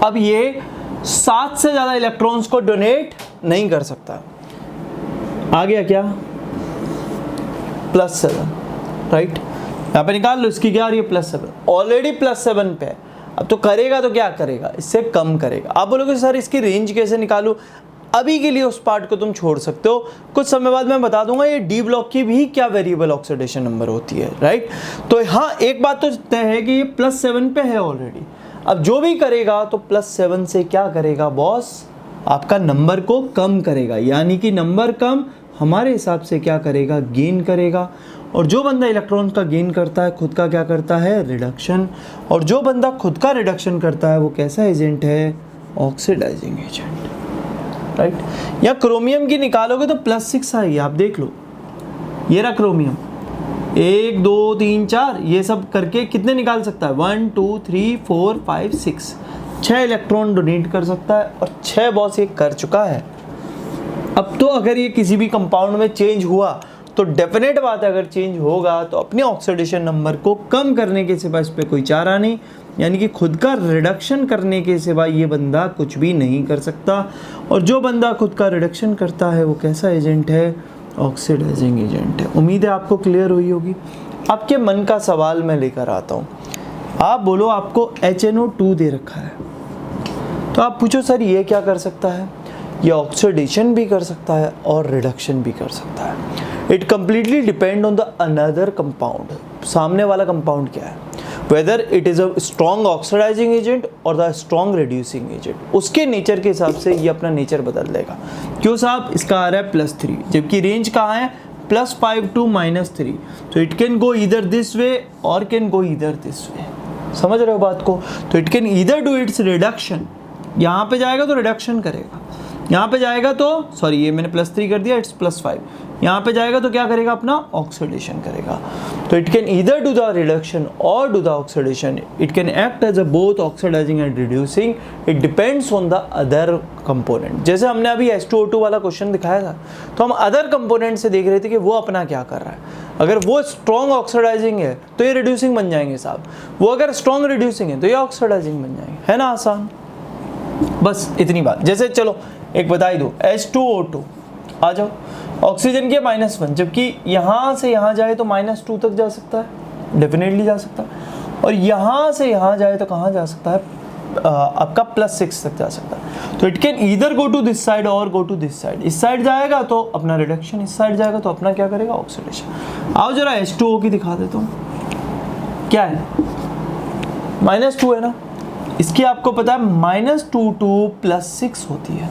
अब ये 7 से ज़्यादा इलेक्ट्रॉन्स को डोनेट नहीं कर सकता। आ गया क्या, +7, राइट। यहाँ पे निकाल लो, इसकी क्या आ रही है +7, ऑलरेडी +7 पे है। अब तो करेगा तो क्या करेगा, इससे कम करेगा। आप बोलोगे सर इसकी रेंज कैसे निकालूं? अभी के लिए उस पार्ट को तुम छोड़ सकते हो, कुछ समय बाद मैं बता दूंगा ये डी ब्लॉक की भी क्या वेरिएबल ऑक्सीडेशन नंबर होती है, राइट। तो हाँ, एक बात तो तय है कि ये +7 पे है ऑलरेडी। अब जो भी करेगा तो +7 से क्या करेगा बॉस, आपका नंबर को कम करेगा, यानी कि नंबर कम हमारे हिसाब से क्या करेगा, गेन करेगा। और जो बंदा इलेक्ट्रॉन का गेन करता है खुद का क्या करता है, रिडक्शन। और जो बंदा खुद का रिडक्शन करता है वो कैसा एजेंट है, ऑक्सीडाइजिंग एजेंट, राइट। या क्रोमियम की निकालोगे तो +6 आएगी, आप देख लो, ये रहा क्रोमियम, 1, 2, 3, 4, ये सब करके कितने निकाल सकता है, 1, 2, 3, 4, 5, 6, 6 इलेक्ट्रॉन डोनेट कर सकता है, और 6 बॉस ये कर चुका है। अब तो अगर ये किसी भी कंपाउंड में चेंज हुआ तो डेफिनेट बात है, अगर चेंज होगा तो अपने ऑक्सीडेशन नंबर को कम करने के सिवा इस पर कोई चारा नहीं, यानी कि खुद का रिडक्शन करने के सिवा ये बंदा कुछ भी नहीं कर सकता। और जो बंदा खुद का रिडक्शन करता है वो कैसा एजेंट है, ऑक्सीडाइजिंग एजेंट है। उम्मीद है आपको क्लियर हुई होगी। आपके मन का सवाल मैं लेकर आता हूँ। आप बोलो आपको HNO2 दे रखा है, तो आप पूछो सर ये क्या कर सकता है, ये ऑक्सीडेशन भी कर सकता है और रिडक्शन भी कर सकता है। It completely depend on the another compound, सामने वाला कंपाउंड क्या है, whether it is a strong oxidising agent और द स्ट्रॉन्ग रिड्यूसिंग एजेंट। उसके नेचर के हिसाब से ये अपना नेचर बदल देगा। क्यों साहब, इसका आ रहा है +3, जबकि रेंज कहाँ है, +5 to -3, तो it can go either this way और can go either this way. समझ रहे हो बात को? तो it can either do its reduction, यहाँ पे जाएगा तो रिडक्शन करेगा, यहाँ पे जाएगा तो सॉरी ये मैंने +3 कर दिया, इट्स +5, यहाँ पे जाएगा तो क्या करेगा, अपना ऑक्सीडेशन करेगा। तो it can either do the reduction और do the oxidation. It can act as a both oxidising and reducing, it depends on the other component. जैसे हमने अभी H2O2 वाला क्वेश्चन दिखाया था, तो हम अदर कंपोनेंट से देख रहे थे कि वो अपना क्या कर रहा है। अगर वो स्ट्रॉन्ग ऑक्सीडाइजिंग है तो ये रिड्यूसिंग बन जाएंगे साहब, वो अगर स्ट्रॉन्ग रिड्यूसिंग है तो ये ऑक्सीडाइजिंग बन जाएंगे, है ना आसान। बस इतनी बात। जैसे चलो एक बता ही दो, H2O2 आ जाओ, ऑक्सीजन के -1, जबकि यहाँ से यहाँ जाए तो -2 तक जा सकता है, डेफिनेटली जा सकता है। और यहाँ से यहाँ जाए तो कहाँ जा सकता है, आपका +6 तक जा सकता है। तो it can either go to this side और गो टू दिस साइड। इस साइड जाएगा तो अपना रिडक्शन, इस साइड जाएगा तो अपना क्या करेगा, ऑक्सीडेशन। आओ जरा H2O की दिखा देता हूँ, क्या है, -2 है ना। इसकी आपको पता है -2 to +6 होती है,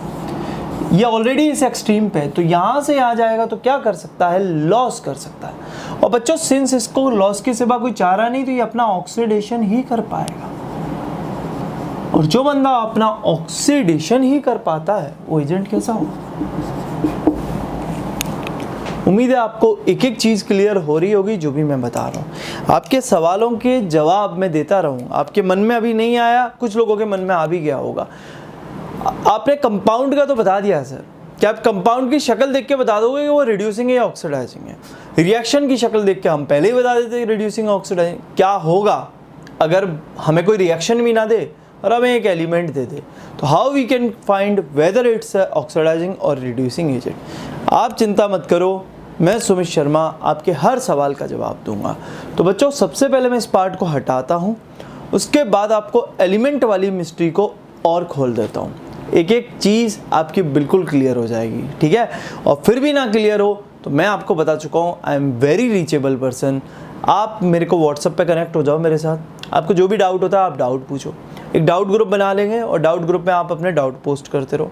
ये ऑलरेडी इस एक्सट्रीम पे है। तो यहाँ से यहाँ जाएगा तो क्या कर सकता है, लॉस कर सकता है। और बच्चों सिंस इसको लॉस के सिवा कोई चारा नहीं, तो ये अपना ऑक्सीडेशन ही कर पाएगा। और जो बंदा अपना ऑक्सीडेशन ही कर पाता है वो एजेंट कैसा हो। उम्मीद है आपको एक एक चीज़ क्लियर हो रही होगी जो भी मैं बता रहा हूँ। आपके सवालों के जवाब मैं देता रहूँ। आपके मन में अभी नहीं आया, कुछ लोगों के मन में आ भी गया होगा। आपने कंपाउंड का तो बता दिया सर, क्या आप कंपाउंड की शक्ल देख के बता दोगे कि वो रिड्यूसिंग है या ऑक्सीडाइजिंग है। रिएक्शन की शक्ल देख के हम पहले ही बता देते रिड्यूसिंग ऑक्सीडाइजिंग। क्या होगा अगर हमें कोई रिएक्शन भी ना दे और हमें एक एलिमेंट दे दे, तो how we can find whether it's oxidising और रिड्यूसिंग एजेंट। आप चिंता मत करो, मैं सुमित शर्मा आपके हर सवाल का जवाब दूंगा। तो बच्चों सबसे पहले मैं इस पार्ट को हटाता हूँ, उसके बाद आपको एलिमेंट वाली मिस्ट्री को और खोल देता हूँ। एक एक चीज़ आपकी बिल्कुल क्लियर हो जाएगी, ठीक है। और फिर भी ना क्लियर हो तो मैं आपको बता चुका हूँ, I am very reachable person. आप मेरे को व्हाट्सएप पे कनेक्ट हो जाओ मेरे साथ, आपको जो भी डाउट होता है आप डाउट पूछो। एक डाउट ग्रुप बना लेंगे और डाउट ग्रुप में आप अपने डाउट पोस्ट करते रहो।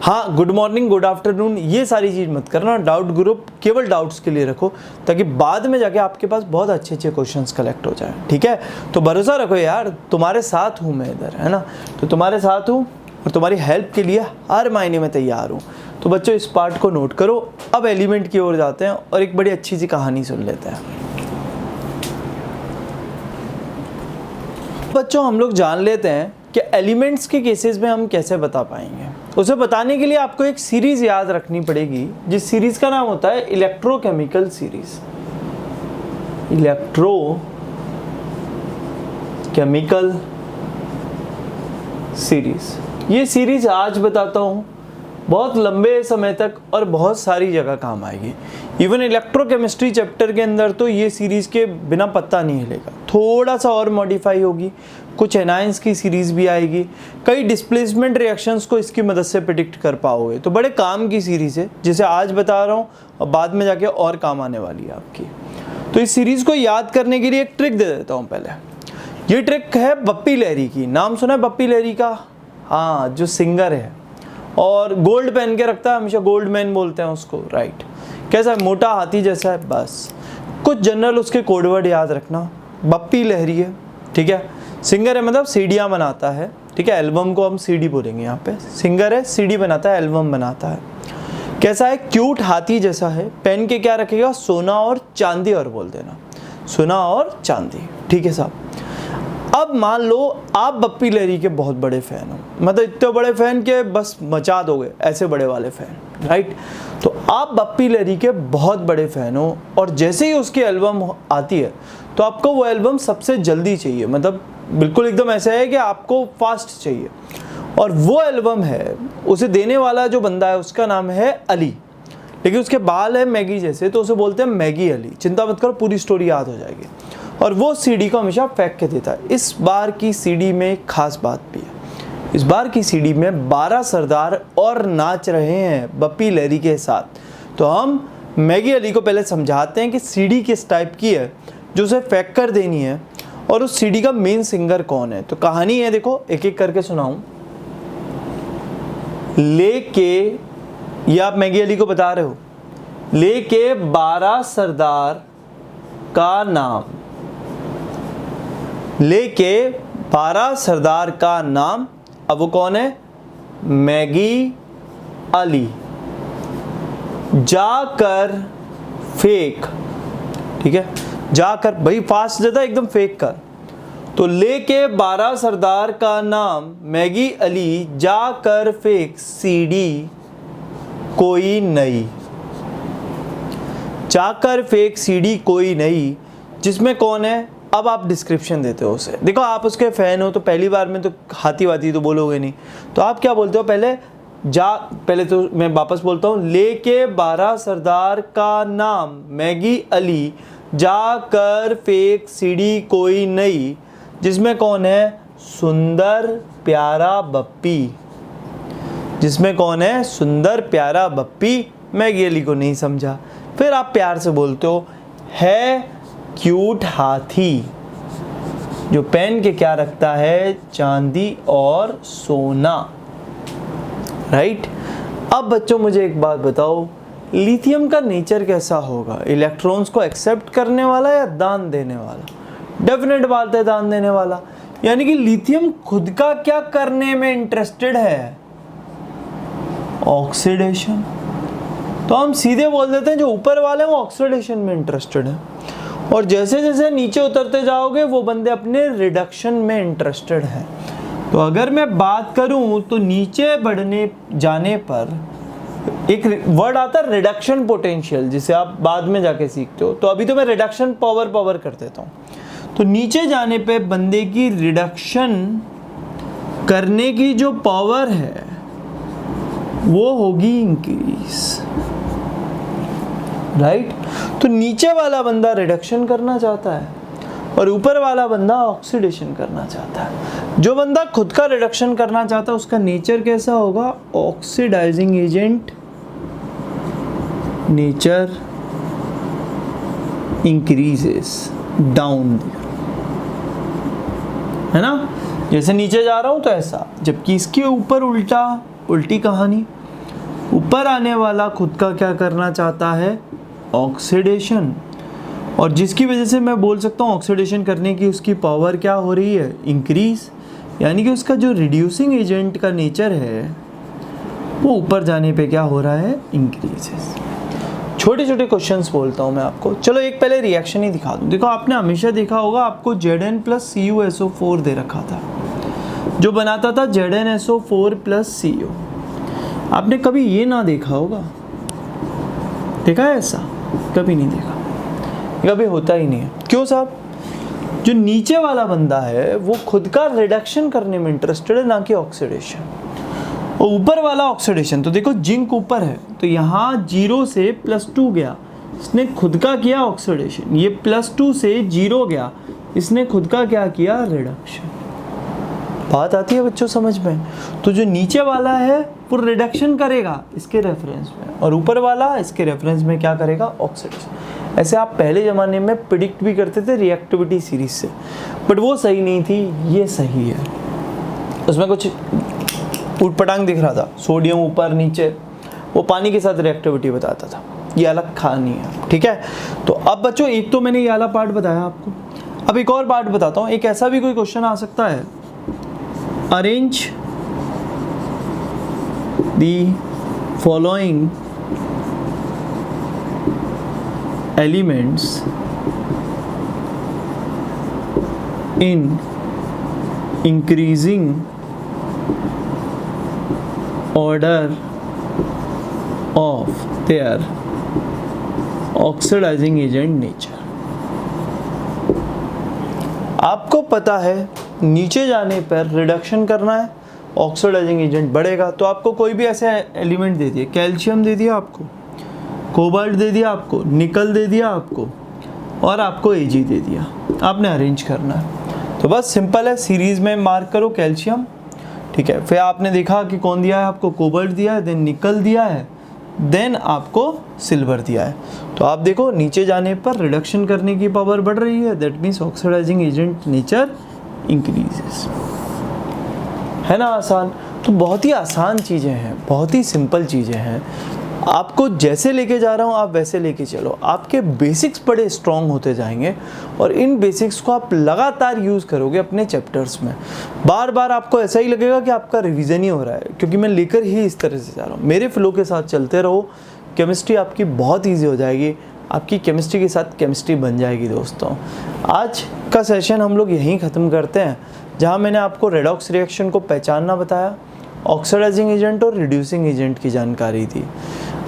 हाँ, गुड मॉर्निंग, गुड आफ्टरनून, ये सारी चीज़ मत करना। डाउट ग्रुप केवल डाउट्स के लिए रखो, ताकि बाद में जाके आपके पास बहुत अच्छे अच्छे क्वेश्चंस कलेक्ट हो जाए। ठीक है, तो भरोसा रखो यार, तुम्हारे साथ हूँ मैं इधर, है ना। तो तुम्हारे साथ हूँ और तुम्हारी हेल्प के लिए हर मायने में तैयार हूँ। तो बच्चों, इस पार्ट को नोट करो। अब एलिमेंट की ओर जाते हैं और एक बड़ी अच्छी सी कहानी सुन लेते हैं। बच्चों, हम लोग जान लेते हैं कि एलिमेंट्स के केसेस में हम कैसे बता पाएंगे। उसे बताने के लिए आपको एक सीरीज याद रखनी पड़ेगी, जिस सीरीज का नाम होता है इलेक्ट्रोकेमिकल सीरीज। इलेक्ट्रोकेमिकल सीरीज, ये सीरीज आज बताता हूँ, बहुत लंबे समय तक और बहुत सारी जगह काम आएगी। इवन इलेक्ट्रोकेमिस्ट्री चैप्टर के अंदर तो ये सीरीज़ के बिना पत्ता नहीं हिलेगा। थोड़ा सा और मॉडिफाई होगी, कुछ एनाइंस की सीरीज़ भी आएगी, कई डिस्प्लेसमेंट रिएक्शंस को इसकी मदद से प्रेडिक्ट कर पाओगे। तो बड़े काम की सीरीज़ है, जिसे आज बता रहा हूँ और बाद में जाके और काम आने वाली है आपकी। तो इस सीरीज़ को याद करने के लिए एक ट्रिक दे देता हूँ पहले। ये ट्रिक है बप्पी लहरी की। नाम सुना है बप्पी लहरी का? हाँ, जो सिंगर है और गोल्ड पहन के रखता है, हमेशा गोल्ड मैन बोलते हैं उसको, राइट। कैसा है? मोटा हाथी जैसा है। बस कुछ जनरल उसके कोडवर्ड याद रखना। बप्पी लहरी है, ठीक है। सिंगर है, मतलब सीडियाँ बनाता है, ठीक है। एल्बम को हम सीडी बोलेंगे यहाँ पे। सिंगर है, सीडी बनाता है, एल्बम बनाता है। कैसा है? क्यूट हाथी जैसा है। पहन के क्या रखेगा? सोना और चांदी, और बोल देना सोना और चांदी, ठीक है साहब। अब मान लो आप बप्पी लहरी के बहुत बड़े फ़ैन हो, मतलब इतने बड़े फ़ैन के बस मचा दोगे, ऐसे बड़े वाले फ़ैन, राइट। तो आप बप्पी लहरी के बहुत बड़े फ़ैन हो और जैसे ही उसकी एल्बम आती है तो आपको वो एल्बम सबसे जल्दी चाहिए, मतलब बिल्कुल एकदम ऐसा है कि आपको फास्ट चाहिए। और वो एल्बम है, उसे देने वाला जो बंदा है उसका नाम है अली, लेकिन उसके बाल है मैगी जैसे, तो उसे बोलते हैं मैगी अली। चिंता मत करो, पूरी स्टोरी याद हो जाएगी। और वो सीडी को हमेशा फेंक के देता है। इस बार की सीडी में एक खास बात भी है। इस बार की सीडी में 12 सरदार और नाच रहे हैं बप्पी लहरी के साथ। तो हम मैगी अली को पहले समझाते हैं कि सीडी किस टाइप की है जो उसे फेंक कर देनी है, और उस सीडी का मेन सिंगर कौन है। तो कहानी है, देखो एक एक करके सुनाऊं। लेके, ये आप मैगी अली को बता रहे हो, लेके 12 सरदार का नाम, लेके 12 सरदार का नाम। अब वो कौन है? मैगी अली। जाकर फेंक, ठीक है, जाकर, भाई फास्ट देता एकदम, फेंक कर। तो लेके 12 सरदार का नाम मैगी अली, जाकर फेंक सीडी कोई नई। जाकर फेंक सीडी कोई नई, जिसमें कौन है? अब आप डिस्क्रिप्शन देते हो उसे। देखो आप उसके फ़ैन हो तो पहली बार में तो हाथी वाती तो बोलोगे नहीं, तो आप क्या बोलते हो? पहले तो मैं वापस बोलता हूँ, लेके 12 सरदार का नाम मैगी अली, जाकर फेंक सीडी कोई नई, जिसमें कौन है? सुंदर प्यारा बप्पी। जिसमें कौन है? सुंदर प्यारा बप्पी। मैगी अली को नहीं समझा, फिर आप प्यार से बोलते हो, है क्यूट हाथी जो पहन के क्या रखता है? चांदी और सोना, राइट। अब बच्चों मुझे एक बात बताओ, लिथियम का नेचर कैसा होगा? इलेक्ट्रॉन्स को एक्सेप्ट करने वाला या दान देने वाला? डेफिनेट बात है, दान देने वाला। यानी कि लिथियम खुद का क्या करने में इंटरेस्टेड है? ऑक्सीडेशन। तो हम सीधे बोल देते हैं जो ऊपर वाले हैं वो ऑक्सीडेशन में इंटरेस्टेड है, और जैसे जैसे नीचे उतरते जाओगे वो बंदे अपने रिडक्शन में इंटरेस्टेड हैं। तो अगर मैं बात करूं तो नीचे बढ़ने जाने पर एक वर्ड आता है रिडक्शन पोटेंशियल, जिसे आप बाद में जाके सीखते हो। तो अभी तो मैं रिडक्शन पावर कर देता हूँ। तो नीचे जाने पे बंदे की रिडक्शन करने की जो पावर है वो होगी इंक्रीज, राइट। तो नीचे वाला बंदा रिडक्शन करना चाहता है और ऊपर वाला बंदा ऑक्सीडेशन करना चाहता है। जो बंदा खुद का रिडक्शन करना चाहता है उसका नेचर कैसा होगा? Oxidising agent, nature increases down, है ना, जैसे नीचे जा रहा हूँ तो ऐसा, जबकि इसके ऊपर उल्टी कहानी, ऊपर आने वाला खुद का क्या करना चाहता है, ऑक्सीडेशन, और जिसकी वजह से मैं बोल सकता हूँ ऑक्सीडेशन करने की उसकी पावर क्या हो रही है, इंक्रीज, यानी कि उसका जो रिड्यूसिंग एजेंट का नेचर है वो ऊपर जाने पे क्या हो रहा है, इंक्रीजेस। छोटे छोटे क्वेश्चंस बोलता हूँ मैं आपको, चलो एक पहले रिएक्शन ही दिखा दूँ। देखो आपने हमेशा देखा होगा आपको Zn+CuSO4 दे रखा था, जो बनाता था ZnSO4+Cu। आपने कभी ये ना देखा होगा, देखा है ऐसा? कभी नहीं देखा, कभी होता ही नहीं है। क्यों साहब? जो नीचे वाला बंदा है वो खुद का रिडक्शन करने में इंटरेस्टेड है, ना कि ऑक्सीडेशन। और ऊपर वाला ऑक्सीडेशन, तो देखो जिंक ऊपर है तो यहाँ 0 से +2 गया, इसने खुद का किया ऑक्सीडेशन। ये +2 से 0 गया, इसने खुद का क्या किया, रिडक्शन। बात आती है बच्चों समझ में? तो जो नीचे वाला है वो रिडक्शन करेगा इसके रेफरेंस में, और ऊपर वाला इसके रेफरेंस में क्या करेगा, ऑक्सीडेशन। ऐसे आप पहले ज़माने में प्रिडिक्ट भी करते थे रिएक्टिविटी सीरीज से, बट वो सही नहीं थी, ये सही है। उसमें कुछ उटपटांग दिख रहा था, सोडियम ऊपर नीचे, वो पानी के साथ रिएक्टिविटी बताता था, ये अलग कहानी है, ठीक है। तो अब बच्चों एक तो मैंने ये वाला पार्ट बताया आपको, अब एक और पार्ट बताता हूँ। एक ऐसा भी कोई क्वेश्चन आ सकता है, arrange the following elements in increasing order of their oxidizing agent nature। आपको पता है नीचे जाने पर रिडक्शन करना है, ऑक्सीडाइजिंग एजेंट बढ़ेगा, तो आपको कोई भी ऐसे एलिमेंट दे दिए, कैल्शियम दे दिया आपको, कोबाल्ट दे दिया आपको, निकल दे दिया आपको, और आपको Ag दे दिया, आपने अरेंज करना है। तो बस सिंपल है, सीरीज में मार्क करो कैल्शियम, ठीक है। फिर आपने देखा कि कौन दिया है आपको, कोबाल्ट दिया है, देन निकल दिया है, देन आपको सिल्वर दिया है। तो आप देखो नीचे जाने पर रिडक्शन करने की पावर बढ़ रही है, that means oxidising agent nature increases. है ना आसान? तो बहुत ही आसान चीज़ें हैं, बहुत ही सिंपल चीज़ें हैं। आपको जैसे लेके जा रहा हूँ आप वैसे लेके चलो, आपके बेसिक्स बड़े स्ट्रॉन्ग होते जाएंगे, और इन बेसिक्स को आप लगातार यूज़ करोगे अपने चैप्टर्स में। बार बार आपको ऐसा ही लगेगा कि आपका रिवीजन ही हो रहा है, क्योंकि मैं लेकर ही इस तरह से जा रहा हूँ। मेरे फ्लो के साथ चलते रहो, केमिस्ट्री आपकी बहुत ईजी हो जाएगी, आपकी केमिस्ट्री के साथ केमिस्ट्री बन जाएगी दोस्तों। आज का सेशन हम लोग यहीं ख़त्म करते हैं, जहाँ मैंने आपको रेडॉक्स रिएक्शन को पहचानना बताया, ऑक्सीडाइजिंग एजेंट और रिड्यूसिंग एजेंट की जानकारी दी।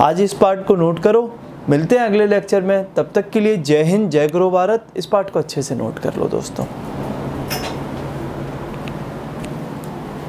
आज इस पार्ट को नोट करो, मिलते हैं अगले लेक्चर में, तब तक के लिए जय हिंद, जय गुरु भारत। इस पार्ट को अच्छे से नोट कर लो दोस्तों।